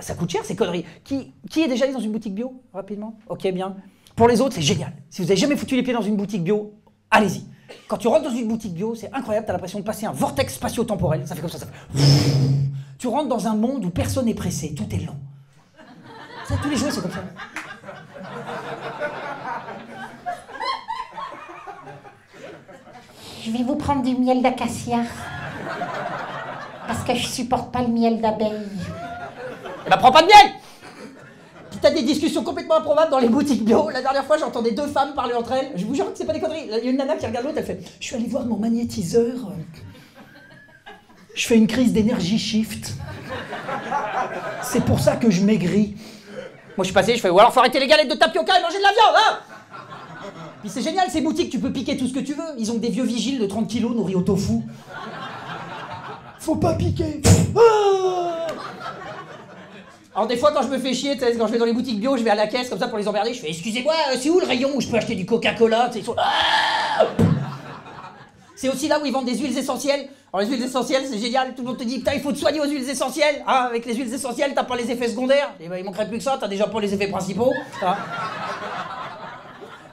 Ça coûte cher, ces conneries. Qui est déjà allé dans une boutique bio, rapidement? Ok, bien. Pour les autres, c'est génial. Si vous avez jamais foutu les pieds dans une boutique bio, allez-y. Quand tu rentres dans une boutique bio, c'est incroyable, t'as l'impression de passer un vortex spatio-temporel. Ça fait comme ça fait... Tu rentres dans un monde où personne n'est pressé, tout est lent. Ça, tous les jours, c'est comme ça. Je vais vous prendre du miel d'acacia. Parce que je supporte pas le miel d'abeille. Eh ben, prends pas de miel! Puis t'as des discussions complètement improbables dans les boutiques bio. La dernière fois, j'entendais deux femmes parler entre elles. Je vous jure que c'est pas des conneries. Il y a une nana qui regarde l'autre, elle fait « Je suis allée voir mon magnétiseur. Je fais une crise d'énergie shift. C'est pour ça que je maigris. » Moi, je suis passé, je fais « Ou alors faut arrêter les galettes de tapioca et manger de la viande, hein !» Puis c'est génial, ces boutiques, tu peux piquer tout ce que tu veux. Ils ont des vieux vigiles de 30 kilos nourris au tofu. Faut pas piquer. Ah. Alors des fois, quand je me fais chier, quand je vais dans les boutiques bio, je vais à la caisse comme ça pour les emmerder, je fais « Excusez-moi, c'est où le rayon où je peux acheter du Coca-Cola ?» C'est aussi là où ils vendent des huiles essentielles. Alors les huiles essentielles, c'est génial, tout le monde te dit « Putain, il faut te soigner aux huiles essentielles. Ah, avec les huiles essentielles, t'as pas les effets secondaires. » Et ben, il manquerait plus que ça, t'as déjà pas les effets principaux. Ah.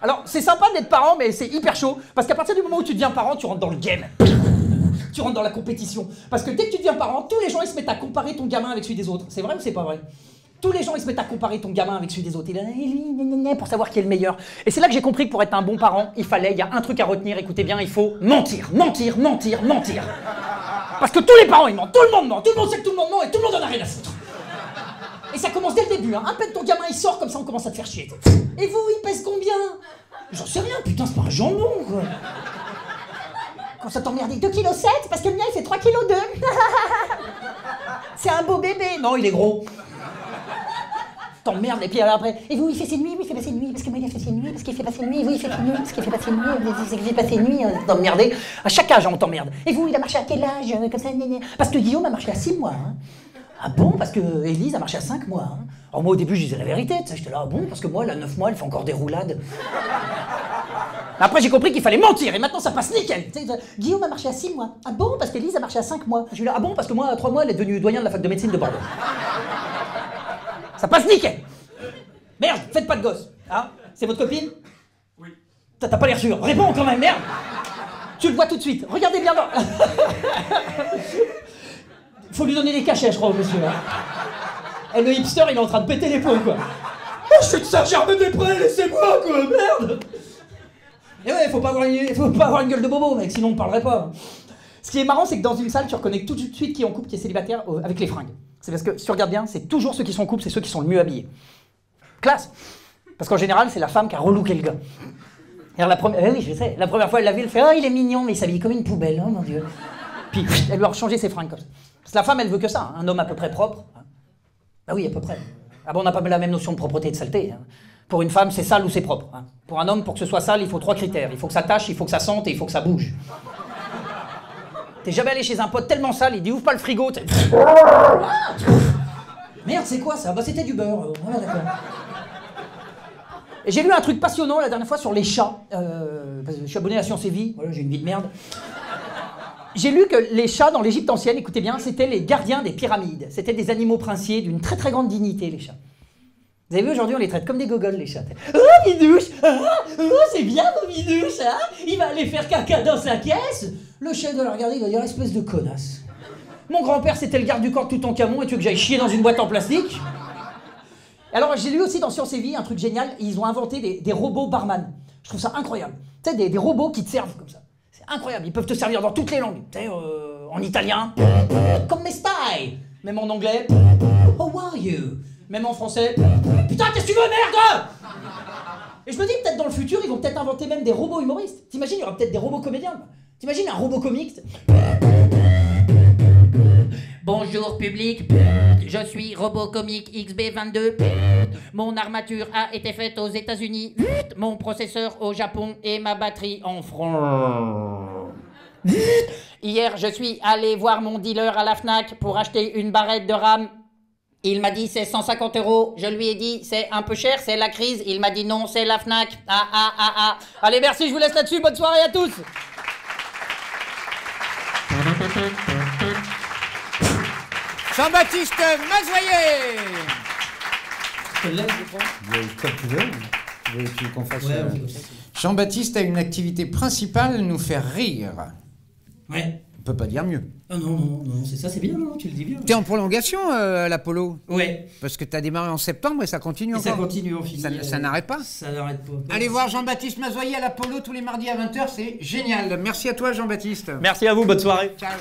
Alors, c'est sympa d'être parent, mais c'est hyper chaud. Parce qu'à partir du moment où tu deviens parent, tu rentres dans le game. Tu rentres dans la compétition. Parce que dès que tu deviens parent, tous les gens ils se mettent à comparer ton gamin avec celui des autres. C'est vrai ou c'est pas vrai? Tous les gens ils se mettent à comparer ton gamin avec celui des autres. Pour savoir qui est le meilleur. Et c'est là que j'ai compris que pour être un bon parent, il y a un truc à retenir, écoutez bien, il faut mentir. Parce que tous les parents ils mentent, tout le monde ment, tout le monde sait que tout le monde ment et tout le monde en a rien à foutre. Et ça commence dès le début, hein. À peine ton gamin il sort, comme ça on commence à te faire chier. Et vous, il pèse combien? J'en sais rien, putain, c'est pas un jambon, quoi. Quand ça t'emmerde, 2,7 kg, parce que le mien il fait 3,2 kg. C'est un beau bébé. Non, il est gros. T'emmerdes, et puis après, et vous, il fait ses nuits, oui, il fait passer nuit, parce que moi il a fait ses nuits, parce qu'il fait passer nuit, et vous, il fait ses nuits, parce qu'il fait passer nuit, c'est qu'il fait passer nuit, t'emmerder. À chaque âge, on t'emmerde. Et vous, il a marché à quel âge, comme ça, parce que Guillaume a marché à 6 mois, hein. Ah bon? Parce que Élise a marché à 5 mois. Hein. Alors moi au début je disais la vérité, tu sais, j'étais là, ah bon, parce que moi elle a 9 mois, elle fait encore des roulades. Après j'ai compris qu'il fallait mentir et maintenant ça passe nickel. Tu sais, Guillaume a marché à 6 mois. Ah bon? Parce qu'Élise a marché à 5 mois. Je suis là, ah bon? Parce que moi à 3 mois elle est devenue doyen de la fac de médecine de Bordeaux. Ça passe nickel. Merde, faites pas de gosse. Hein? C'est votre copine? Oui. T'as pas l'air sûr. Réponds quand même, merde. Tu le vois tout de suite. Regardez bien dans... Faut lui donner des cachets, je crois, au monsieur. Hein. Et le hipster, il est en train de péter les plombs, quoi. Oh, je suis de Saint-Germain-des-Prés, laissez-moi, quoi, merde. Et ouais, faut pas avoir une gueule de bobo, mec, sinon on ne parlerait pas. Ce qui est marrant, c'est que dans une salle, tu reconnais tout de suite qui est en couple, qui est célibataire, avec les fringues. C'est parce que, si tu regardes bien, c'est toujours ceux qui sont en couple, c'est ceux qui sont le mieux habillés. Classe. Parce qu'en général, c'est la femme qui a relooké le gars. Et alors, oui, je sais, la première fois, elle l'a vu, elle fait « Oh, il est mignon, mais il s'habille comme une poubelle, oh mon Dieu. » Puis elle lui a changé ses fringues comme ça. Parce que la femme, elle veut que ça, hein, un homme à peu près propre. Hein. Bah oui, à peu près. Ah bon, on n'a pas la même notion de propreté et de saleté. Hein. Pour une femme, c'est sale ou c'est propre. Hein. Pour un homme, pour que ce soit sale, il faut 3 critères. Il faut que ça tâche, il faut que ça sente et il faut que ça bouge. T'es jamais allé chez un pote tellement sale, il dit ouvre pas le frigo. Merde, c'est quoi ça? Bah c'était du beurre. Ouais, d'accord. Et j'ai lu un truc passionnant la dernière fois sur les chats. Parce que je suis abonné à Science et Vie. Voilà, j'ai une vie de merde. J'ai lu que les chats dans l'Égypte ancienne, écoutez bien, c'était les gardiens des pyramides. C'était des animaux princiers d'une très très grande dignité, les chats. Vous avez vu, aujourd'hui, on les traite comme des gogoles, les chats. Oh, Bidouche! Oh, c'est bien, mon Bidouche, hein? Il va aller faire caca dans sa caisse! Le chef de la regarder, il va dire, espèce de connasse. Mon grand-père, c'était le garde du corps de Toutankhamon, et tu veux que j'aille chier dans une boîte en plastique? Alors, j'ai lu aussi dans Science et Vie un truc génial, ils ont inventé des robots barman. Je trouve ça incroyable. Tu sais, des robots qui te servent comme ça. C'est incroyable, ils peuvent te servir dans toutes les langues. Tu sais, en italien, comme stai. Même en anglais, how are you? Même en français, putain, qu'est-ce que tu veux, merde! Et je me dis, peut-être dans le futur, ils vont peut-être inventer même des robots humoristes. T'imagines, il y aura peut-être des robots comédiens. T'imagines un robot comique? Bonjour public, je suis Robocomic XB22. Mon armature a été faite aux États-Unis, mon processeur au Japon et ma batterie en France. Hier, je suis allé voir mon dealer à la Fnac pour acheter une barrette de RAM. Il m'a dit c'est 150 €. Je lui ai dit c'est un peu cher, c'est la crise. Il m'a dit non, c'est la Fnac. Allez, merci, je vous laisse là-dessus. Bonne soirée à tous. Jean-Baptiste Mazoyer. Je te lève, je crois. Comme tu veux. Tu veux qu'on fasse... Ouais, Jean-Baptiste a une activité principale, nous faire rire. Ouais. On peut pas dire mieux. Ah non, c'est ça, c'est bien, non, tu le dis bien. T'es en prolongation à l'Apollo? Ouais. Parce que t'as démarré en septembre et ça continue Et encore. ça continue, on finit. Ça n'arrête pas? Ça n'arrête pas. Allez voir Jean-Baptiste Mazoyer à l'Apollo tous les mardis à 20h, c'est génial. Merci à toi Jean-Baptiste. Merci à vous, bonne soirée. Ciao.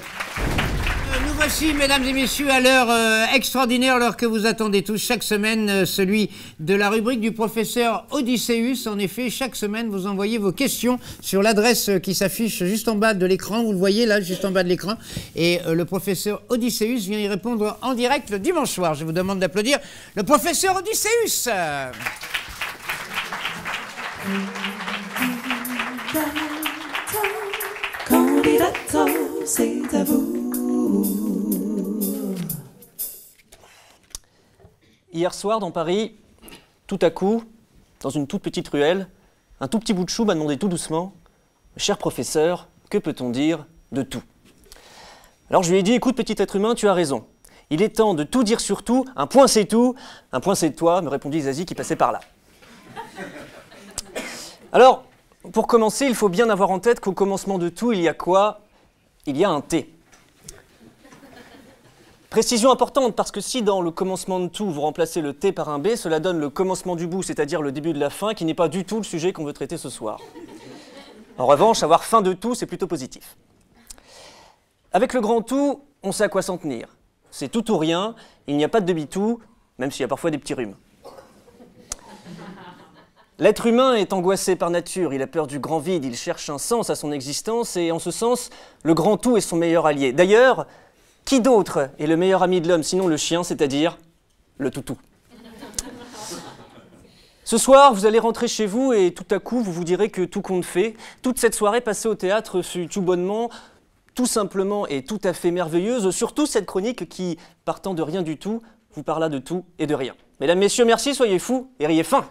Nous voici, mesdames et messieurs, à l'heure extraordinaire, l'heure que vous attendez tous chaque semaine, celui de la rubrique du professeur Odysseus. En effet, chaque semaine, vous envoyez vos questions sur l'adresse qui s'affiche juste en bas de l'écran. Vous le voyez là, juste en bas de l'écran. Et le professeur Odysseus vient y répondre en direct le dimanche soir. Je vous demande d'applaudir le professeur Odysseus. Candidato, c'est à vous. Hier soir, dans Paris, tout à coup, dans une toute petite ruelle, un tout petit bout de chou m'a demandé tout doucement « Cher professeur, que peut-on dire de tout ?» Alors je lui ai dit « Écoute, petit être humain, tu as raison. Il est temps de tout dire sur tout, un point c'est tout, un point c'est toi », me répondit Zazie qui passait par là. Alors, pour commencer, il faut bien avoir en tête qu'au commencement de tout, il y a quoi? Il y a un T. Précision importante, parce que si dans le commencement de tout, vous remplacez le T par un B, cela donne le commencement du bout, c'est-à-dire le début de la fin, qui n'est pas du tout le sujet qu'on veut traiter ce soir. En revanche, avoir fin de tout, c'est plutôt positif. Avec le grand tout, on sait à quoi s'en tenir. C'est tout ou rien, il n'y a pas de demi-tout, même s'il y a parfois des petits rhumes. L'être humain est angoissé par nature, il a peur du grand vide, il cherche un sens à son existence, et en ce sens, le grand tout est son meilleur allié. D'ailleurs, qui d'autre est le meilleur ami de l'homme, sinon le chien, c'est-à-dire le toutou? Ce soir, vous allez rentrer chez vous et tout à coup, vous vous direz que tout compte fait. Toute cette soirée passée au théâtre fut tout bonnement, tout simplement et tout à fait merveilleuse, surtout cette chronique qui, partant de rien du tout, vous parla de tout et de rien. Mesdames, messieurs, merci, soyez fous et riez fin.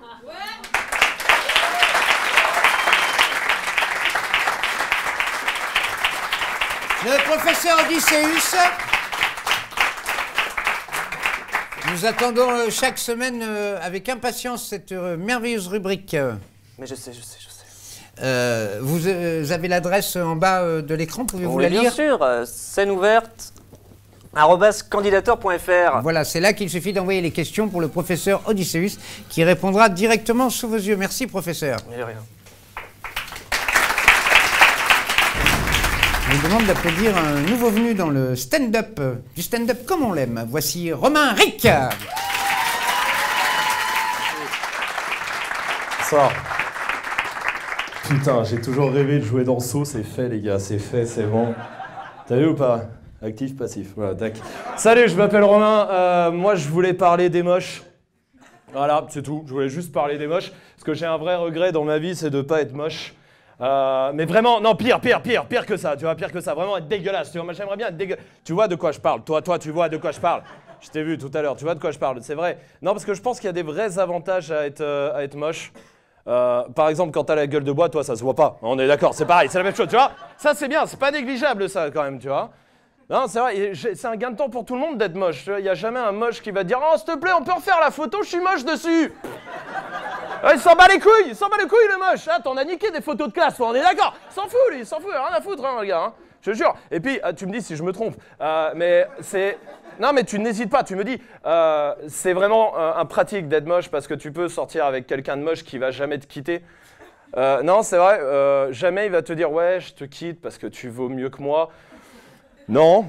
Le professeur Odysseus. Nous attendons chaque semaine avec impatience cette merveilleuse rubrique. Mais je sais. Vous avez l'adresse en bas de l'écran, pouvez-vous la lire? Bien sûr, scène ouverte, @candidateur.fr. Voilà, c'est là qu'il suffit d'envoyer les questions pour le professeur Odysseus qui répondra directement sous vos yeux. Merci, professeur. Mais de rien. Je vous demande d'applaudir un nouveau venu dans le stand-up, du stand-up comme on l'aime. Voici Romain Rick. Ça. Putain, j'ai toujours rêvé de jouer dans Saut, c'est fait les gars, c'est fait, c'est bon. T'as vu ou pas? Actif, passif. Voilà, tac. Salut, je m'appelle Romain. Moi, je voulais parler des moches. Voilà, c'est tout. Je voulais juste parler des moches. Parce que j'ai un vrai regret dans ma vie, c'est de ne pas être moche. Mais vraiment, non, pire que ça. Tu vois, pire que ça. Vraiment être dégueulasse. Tu vois, moi, j'aimerais bien être dégueulasse. Tu vois de quoi je parle? Toi, tu vois de quoi je parle? Je t'ai vu tout à l'heure. Tu vois de quoi je parle? C'est vrai. Non, parce que je pense qu'il y a des vrais avantages à être moche. Par exemple, quand t'as la gueule de bois, toi, ça se voit pas. On est d'accord, c'est pareil, c'est la même chose, tu vois. Ça, c'est bien, c'est pas négligeable, ça, quand même, tu vois. Non, c'est vrai, c'est un gain de temps pour tout le monde d'être moche. Il n'y a jamais un moche qui va dire « Oh, s'il te plaît, on peut refaire la photo, je suis moche dessus !» Il s'en bat les couilles, le moche. Ah, t'en as niqué des photos de classe, on est d'accord. Il s'en fout, lui, il s'en fout, rien à foutre, hein, le gars. Hein. Je te jure. Et puis, tu me dis si je me trompe, mais c'est... Non, mais tu n'hésites pas, tu me dis, c'est vraiment un pratique d'être moche parce que tu peux sortir avec quelqu'un de moche qui va jamais te quitter. Non, c'est vrai, jamais il va te dire « Ouais, je te quitte parce que tu vaux mieux que moi. » Non.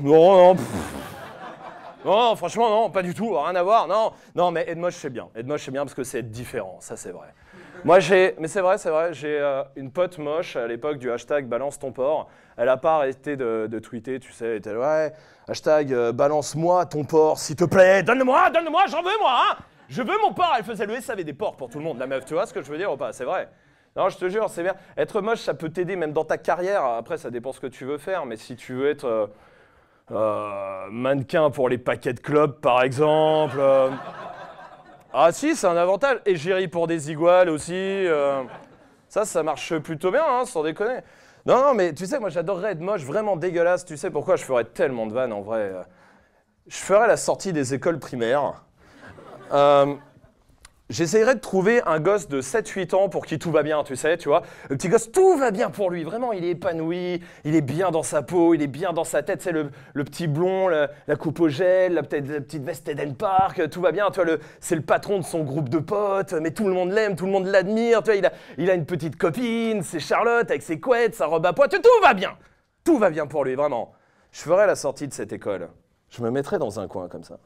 Non, franchement, non, pas du tout, rien à voir, non. Non, mais être moche, c'est bien. Être moche, c'est bien parce que c'est être différent, ça, c'est vrai. Moi, mais c'est vrai, j'ai une pote moche à l'époque du hashtag balance ton porc. Elle n'a pas arrêté de tweeter, tu sais, elle était ouais, hashtag balance-moi ton porc, s'il te plaît, donne-le-moi, j'en veux, moi, hein. Je veux mon porc. Elle faisait le SAV des porcs pour tout le monde, la meuf, tu vois ce que je veux dire ou pas? C'est vrai. Non, je te jure, c'est bien. Être moche, ça peut t'aider même dans ta carrière. Après, ça dépend ce que tu veux faire, mais si tu veux être mannequin pour les paquets de clubs, par exemple. Ah si, c'est un avantage. Égérie pour des iguales aussi. Ça marche plutôt bien, hein, sans déconner. Non, mais tu sais, moi, j'adorerais être moche, vraiment dégueulasse. Tu sais pourquoi je ferais tellement de vannes, en vrai. Je ferais la sortie des écoles primaires. J'essayerais de trouver un gosse de 7-8 ans pour qui tout va bien, tu sais, tu vois. Le petit gosse, tout va bien pour lui, vraiment, il est épanoui, il est bien dans sa peau, il est bien dans sa tête, c'est le petit blond, la coupe au gel, la petite veste Eden Park, tout va bien, tu vois, c'est le patron de son groupe de potes, mais tout le monde l'aime, tout le monde l'admire, tu vois, il a une petite copine, c'est Charlotte avec ses couettes, sa robe à pois, tout va bien pour lui, vraiment. Je ferais la sortie de cette école, je me mettrais dans un coin comme ça.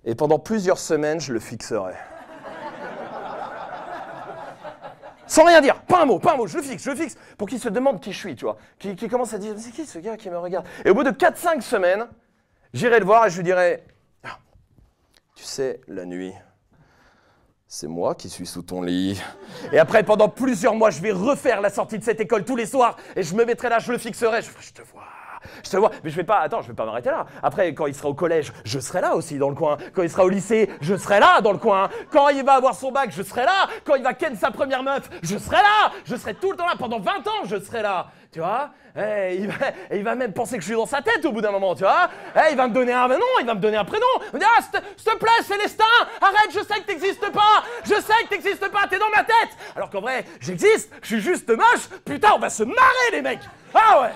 Et pendant plusieurs semaines, je le fixerai. Sans rien dire, pas un mot, je le fixe, pour qu'il se demande qui je suis, tu vois. Qui commence à dire, c'est qui ce gars qui me regarde? Et au bout de 4-5 semaines, j'irai le voir et je lui dirai, ah, tu sais, la nuit, c'est moi qui suis sous ton lit. Et après, pendant plusieurs mois, je vais refaire la sortie de cette école tous les soirs, et je me mettrai là, je le fixerai, je te vois, mais je vais pas m'arrêter là. Après, quand il sera au collège, je serai là aussi dans le coin. Quand il sera au lycée, je serai là dans le coin. Quand il va avoir son bac, je serai là. Quand il va ken sa première meuf, je serai là. Je serai tout le temps là. Pendant 20 ans, je serai là. Tu vois? Il va même penser que je suis dans sa tête au bout d'un moment, tu vois? Il va me donner un nom, il va me donner un prénom. Il va me dire, ah, s'il te plaît, Célestin, arrête, je sais que t'existes pas, t'es dans ma tête. Alors qu'en vrai, j'existe, je suis juste moche. Putain, on va se marrer, les mecs. Ah ouais.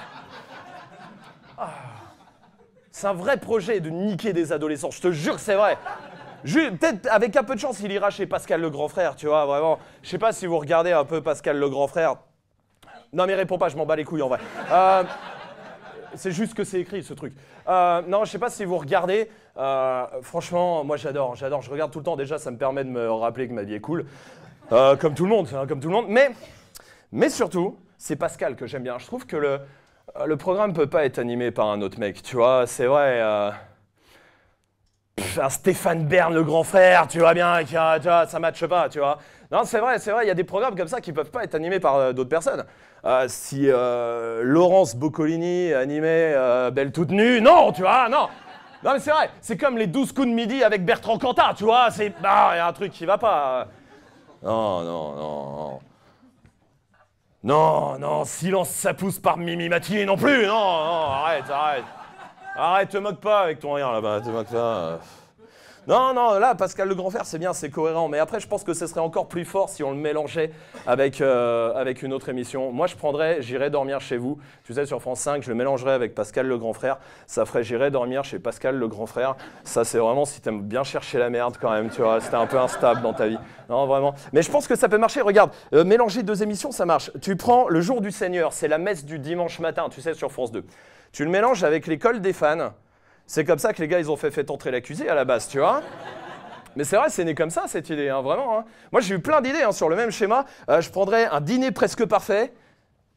C'est un vrai projet de niquer des adolescents, je te jure que c'est vrai. Peut-être avec un peu de chance, il ira chez Pascal le grand frère, tu vois, vraiment. Je sais pas si vous regardez un peu Pascal le grand frère. Non mais réponds pas, je m'en bats les couilles en vrai. C'est juste que c'est écrit ce truc. Non, je sais pas si vous regardez. Franchement, moi j'adore, je regarde tout le temps. Déjà, ça me permet de me rappeler que ma vie est cool. Comme tout le monde, hein, comme tout le monde. Mais surtout, c'est Pascal que j'aime bien. Je trouve que le programme peut pas être animé par un autre mec, tu vois, c'est vrai. Un Stéphane Bern, le grand frère, tu vois bien, tu vois, ça matche pas, tu vois. Non, c'est vrai, il y a des programmes comme ça qui peuvent pas être animés par d'autres personnes. Si Laurence Boccolini animait Belle toute nue, non, tu vois, non. Non, mais c'est vrai, c'est comme les 12 coups de midi avec Bertrand Cantat, tu vois, il y a un truc qui va pas. Non, silence, ça pousse par Mimi Mati non plus, non, arrête. Arrête, te moque pas avec ton rien là-bas, te moque pas. Non, là, Pascal le grand frère, c'est bien, c'est cohérent, mais après, je pense que ce serait encore plus fort si on le mélangeait avec une autre émission. Moi, j'irais dormir chez vous, tu sais, sur France 5, je le mélangerais avec Pascal le grand frère, ça ferait j'irais dormir chez Pascal le grand frère. Ça, c'est vraiment si t'aimes bien chercher la merde quand même, tu vois, c'était un peu instable dans ta vie. Non, vraiment. Mais je pense que ça peut marcher, regarde, mélanger 2 émissions, ça marche. Tu prends le jour du Seigneur, c'est la messe du dimanche matin, tu sais, sur France 2. Tu le mélanges avec l'école des fans. C'est comme ça que les gars, ils ont fait entrer l'accusé à la base, tu vois. Mais c'est vrai, c'est né comme ça, cette idée, hein, vraiment. Hein. Moi, j'ai eu plein d'idées hein, sur le même schéma. Je prendrais un dîner presque parfait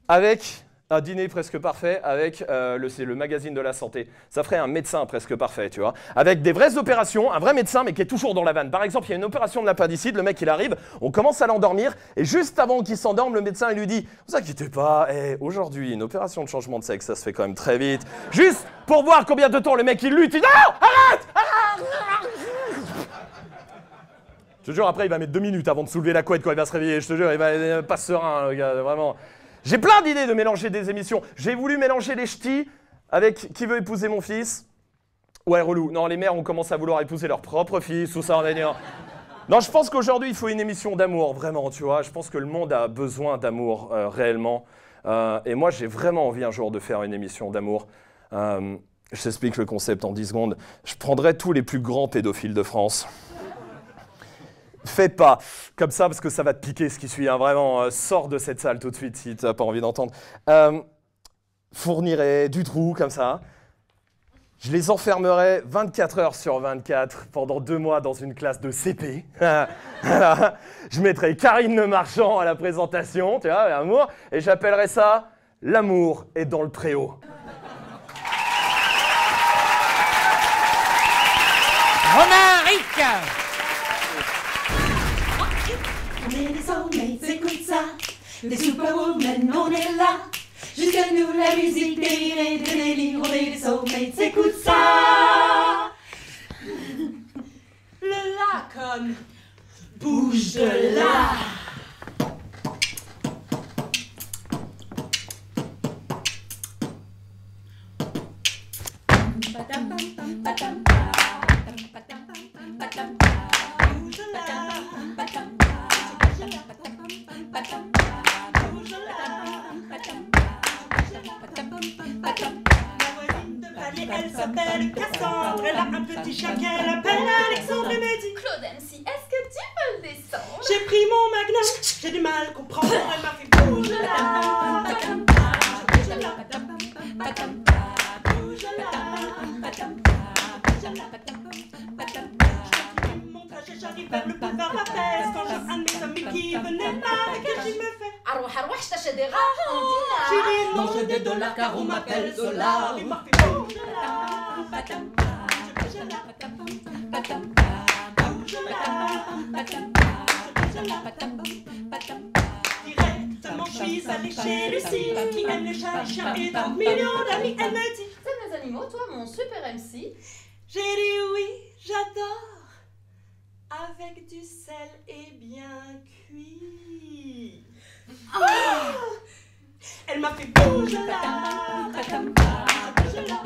avec un dîner presque parfait avec c'est le magazine de la santé. Ça ferait un médecin presque parfait, tu vois. Avec des vraies opérations, un vrai médecin, mais qui est toujours dans la vanne. Par exemple, il y a une opération de l'appendicite, le mec il arrive, on commence à l'endormir, et juste avant qu'il s'endorme, le médecin il lui dit « Ne vous inquiétez pas, aujourd'hui, une opération de changement de sexe, ça se fait quand même très vite. » Juste pour voir combien de temps le mec il lutte, il dit « Non, arrête, Je te jure, après, il va mettre 2 minutes avant de soulever la couette quand il va se réveiller. Je te jure, il va pas serein, le gars, vraiment. J'ai plein d'idées de mélanger des émissions. J'ai voulu mélanger les ch'tis avec Qui veut épouser mon fils. Ouais, relou. Non, les mères, on commence à vouloir épouser leur propre fils, tout ça, on va dire. Non, je pense qu'aujourd'hui, il faut une émission d'amour, vraiment, tu vois. Je pense que le monde a besoin d'amour, réellement. Et moi, j'ai vraiment envie un jour de faire une émission d'amour. Je t'explique le concept en 10 secondes. Je prendrai tous les plus grands pédophiles de France. Fais pas comme ça parce que ça va te piquer ce qui suit, hein, vraiment, sors de cette salle tout de suite si tu n'as pas envie d'entendre. Fournirai du trou comme ça. Je les enfermerai 24 heures sur 24 pendant 2 mois dans une classe de CP. Je mettrai Karine Le Marchand à la présentation, tu vois, l'amour, et j'appellerai ça « L'amour est dans le préau ». Romain Ric. On est des soulmates, écoute ça. Des superwomen, on est là. Jusqu'à nous, la musique, des rires et des délires. On est des soulmates, écoute ça. Le lacon, bouge de là. Elle s'appelle Cassandre, elle a un petit chien qu'elle appelle Alexandre et me dit Claude MC, est-ce que tu peux le descendre? J'ai pris mon magnum, j'ai du mal à comprendre, elle m'a fait bouge là, bouge là, bouge là, mon trajet, j'arrive vers le boulevard La Peste quand j'ai un de mes amis qui venait là et que j'y me fais أروح تشتري des rats, on dit là. J'ai dit non, j'ai des dollars car on m'appelle Zola. Il m'a fait bouge là, bouge là. Directement, je suis allée chez Lucie, qui aime les chats, les chiens et 30 millions d'amis. Elle me dit T'aimes les animaux, toi, mon super MC? J'ai dit oui, j'adore. Avec du sel et bien cuit. Oh, elle m'a fait bouge là, bouge là,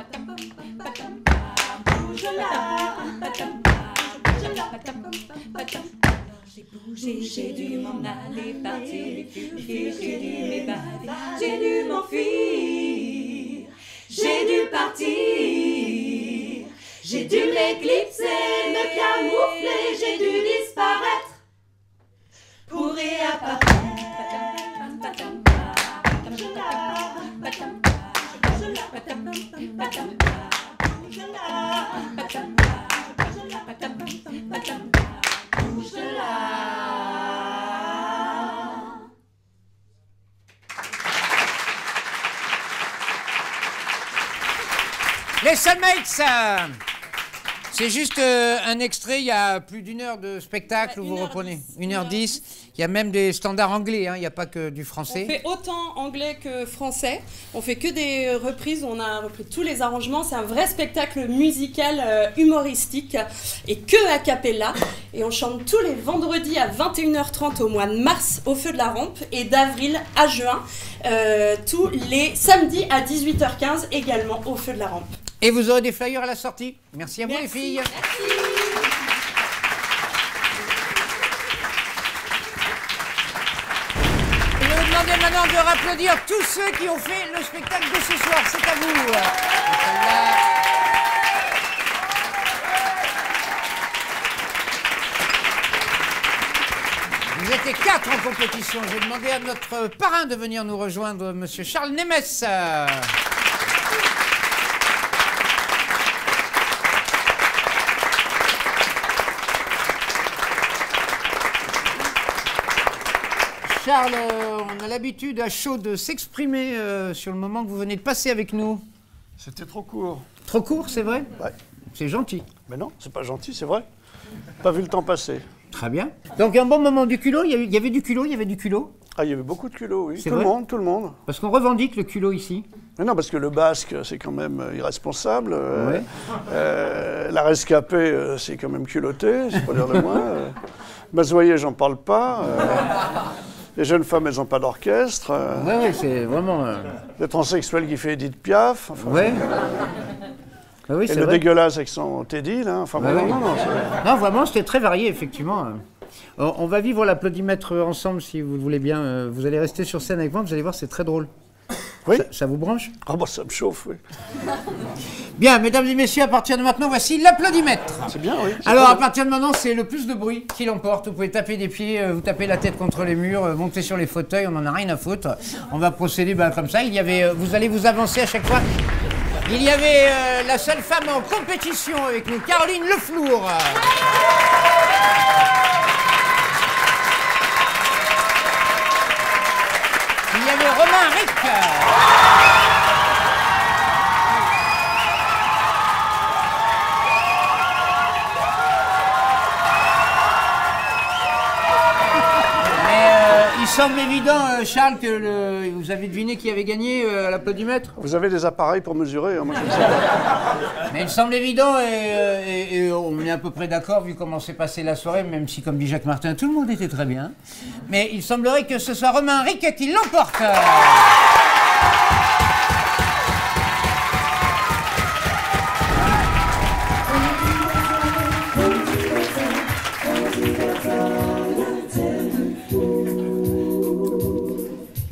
bouge là. J'ai bougé, j'ai dû m'en aller, partir, j'ai dû m'évader, j'ai dû m'enfuir, j'ai dû partir, j'ai dû m'éclipser, me camoufler, j'ai dû disparaître pour réapparaître. Les Soulmates, c'est juste un extrait, il y a plus d'1 heure de spectacle où vous reprenez. 1h10. Il y a même des standards anglais, hein, il n'y a pas que du français. On fait autant anglais que français. On fait que des reprises, on a repris tous les arrangements. C'est un vrai spectacle musical humoristique et que a cappella. Et on chante tous les vendredis à 21h30 au mois de mars au Feu de la Rampe et d'avril à juin, tous les samedis à 18h15 également au Feu de la Rampe. Et vous aurez des flyers à la sortie. Merci à vous les filles. Merci. Et je vais vous demander maintenant de applaudir tous ceux qui ont fait le spectacle de ce soir. C'est à vous. Vous étiez 4 en compétition. Je vais demander à notre parrain de venir nous rejoindre, Monsieur Charles Nemes. Charles, on a l'habitude à chaud de s'exprimer sur le moment que vous venez de passer avec nous. C'était trop court. Trop court, c'est vrai? Ouais. C'est gentil. Mais non, c'est pas gentil, c'est vrai. Pas vu le temps passer. Très bien. Donc un bon moment du culot, il y avait du culot, il y avait du culot. Ah, il y avait beaucoup de culot, oui. C'est Tout vrai le monde, tout le monde. Parce qu'on revendique le culot ici. Mais non, parce que le basque, c'est quand même irresponsable. Ouais. La rescapée, c'est quand même culotté, c'est pas dire le moins. Mazoyer, j'en parle pas. Les jeunes femmes, elles n'ont pas d'orchestre. Ouais, c'est vraiment... Le transsexuel qui fait Edith Piaf. Enfin, ouais. Ah oui, et le dégueulasse avec son Teddy, là. Enfin, bah bon, oui. non, vraiment, c'était très varié, effectivement. On va vivre l'applaudimètre ensemble, si vous le voulez bien. Vous allez rester sur scène avec moi, vous allez voir, c'est très drôle. Oui. Ça vous branche? Ah bah ça me chauffe, oui. Bien, mesdames et messieurs, à partir de maintenant, voici l'applaudimètre. C'est bien, oui. Alors, à partir de maintenant, c'est le plus de bruit qui l'emporte. Vous pouvez taper des pieds, vous tapez la tête contre les murs, monter sur les fauteuils, on n'en a rien à foutre. On va procéder comme ça. Vous allez vous avancer à chaque fois. Il y avait la seule femme en compétition avec nous, Caroline Leflour. Il y avait Romain Rick. Il semble évident, Charles, que vous avez deviné qui avait gagné à l'applaudimètre. Vous avez des appareils pour mesurer, hein, moi je ne sais pas. Mais il semble évident et on est à peu près d'accord vu comment s'est passée la soirée, même si, comme dit Jacques Martin, tout le monde était très bien. Mais il semblerait que ce soit Romain Rick qui l'emporte.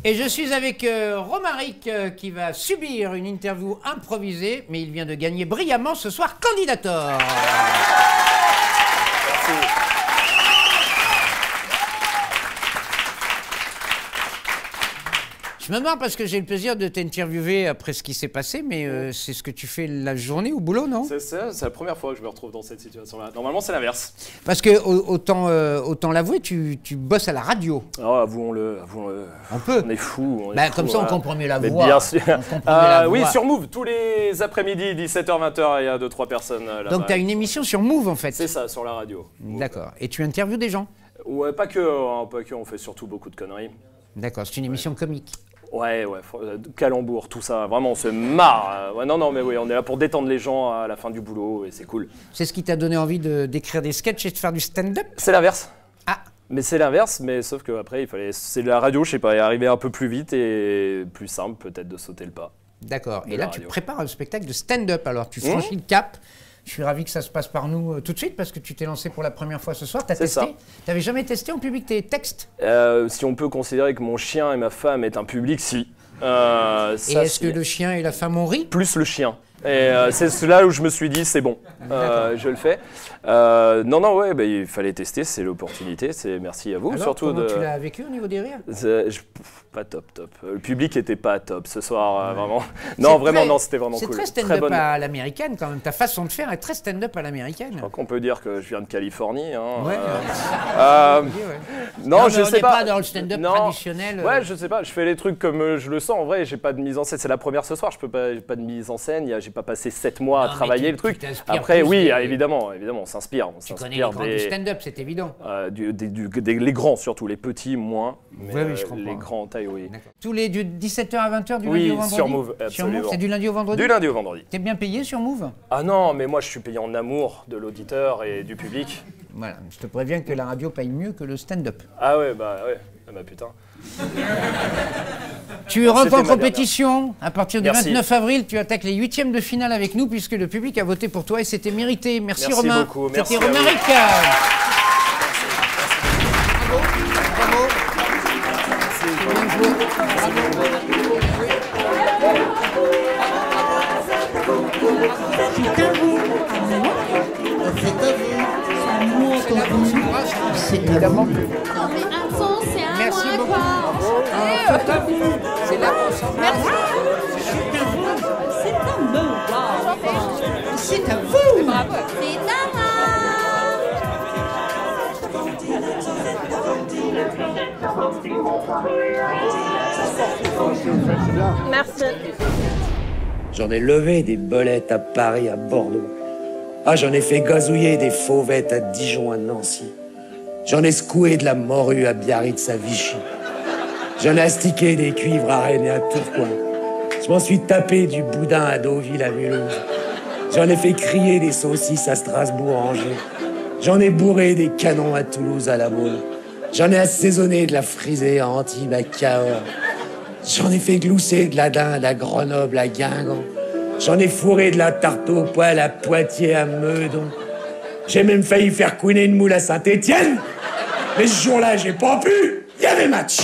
Et je suis avec Romaric qui va subir une interview improvisée, mais il vient de gagner brillamment ce soir Candidator. Je me marre parce que j'ai le plaisir de t'interviewer après ce qui s'est passé, mais c'est ce que tu fais la journée au boulot, non? C'est la première fois que je me retrouve dans cette situation-là. Normalement, c'est l'inverse. Parce que, autant l'avouer, tu bosses à la radio. Oh, avouons-le. On peut. On est fous. Comme ça, on comprend mieux la voix. Bien sûr. Oui, voix. sur Move, tous les après-midi, 17h-20h, il y a 2-3 personnes là-bas. Donc, tu as une émission sur Move, en fait. C'est ça, sur la radio. D'accord. Et tu interviews des gens? Ouais, pas que, on fait surtout beaucoup de conneries. D'accord, c'est une émission comique. Ouais, calembour, tout ça, vraiment on se marre. Non, mais oui, on est là pour détendre les gens à la fin du boulot et c'est cool. C'est ce qui t'a donné envie d'écrire des sketchs et de faire du stand-up? C'est l'inverse. Ah. Mais c'est l'inverse, mais sauf qu'après, c'est de la radio, je sais pas, y arriver un peu plus vite et plus simple peut-être de sauter le pas. D'accord, et là tu prépares un spectacle de stand-up, alors tu franchis le cap. Je suis ravi que ça se passe par nous tout de suite parce que tu t'es lancé pour la première fois ce soir. T'as testé? T'avais jamais testé en public tes textes? Si on peut considérer que mon chien et ma femme est un public, si. Et est-ce que le chien et la femme ont ri? Plus le chien. Et c'est là où je me suis dit, c'est bon, je le fais. Il fallait tester, c'est l'opportunité, merci à vous. Alors, surtout comment tu l'as vécu au niveau des rires? Pas top. Le public était pas top ce soir, vraiment. Non, vraiment, non, c'était vraiment cool. C'est très stand-up à l'américaine quand même, ta façon de faire est très stand-up à l'américaine. Je crois qu'on peut dire que je viens de Californie. Hein, ouais. Non, je sais pas. On n'est pas dans le stand-up traditionnel. Ouais, je sais pas, je fais les trucs comme je le sens. En vrai, j'ai pas de mise en scène, c'est la première ce soir, j'ai pas de mise en scène, j'ai pas passé 7 mois à travailler le truc. Après, oui, évidemment, on s'inspire. Tu connais les grands du stand-up, c'est évident. Les grands surtout, les petits moins, mais oui, je comprends. les grands tailles, oui. Tous les du 17h à 20h du lundi au vendredi? Oui, sur Move, absolument. Sur Move, c'est du lundi au vendredi? Du lundi au vendredi. T'es bien payé sur Move? Ah non, mais moi je suis payé en amour de l'auditeur et du public. Voilà, je te préviens que la radio paye mieux que le stand-up. Ah ouais, bah putain. Tu rentres en compétition. À partir du 29 avril, tu attaques les 8e de finale avec nous puisque le public a voté pour toi et c'était mérité. Merci Romain. Beaucoup. Merci beaucoup. C'était Romain Rick. Bravo. C'est à vous. C'est à vous. C'est à vous. Non mais attends, c'est à Merci moi beaucoup. quoi. C'est à vous. C'est là qu'on s'en va. C'est à vous. C'est à vous. Bravo. C'est à moi. Merci. J'en ai levé des belettes à Paris, à Bordeaux. Ah, j'en ai fait gazouiller des fauvettes à Dijon, à Nancy. J'en ai secoué de la morue à Biarritz, à Vichy. J'en ai astiqué des cuivres à Rennes et à Tourcoing. Je m'en suis tapé du boudin à Deauville, à Mulhouse. J'en ai fait crier des saucisses à Strasbourg, Angers. J'en ai bourré des canons à Toulouse, à La Baule. J'en ai assaisonné de la frisée à Antibes, à Cahors. J'en ai fait glousser de la dinde à Grenoble, à Guingamp. J'en ai fourré de la tarte au poil à Poitiers, à Meudon. J'ai même failli faire couiner une moule à Saint-Étienne. Mais ce jour-là, j'ai pas pu. Il y avait match.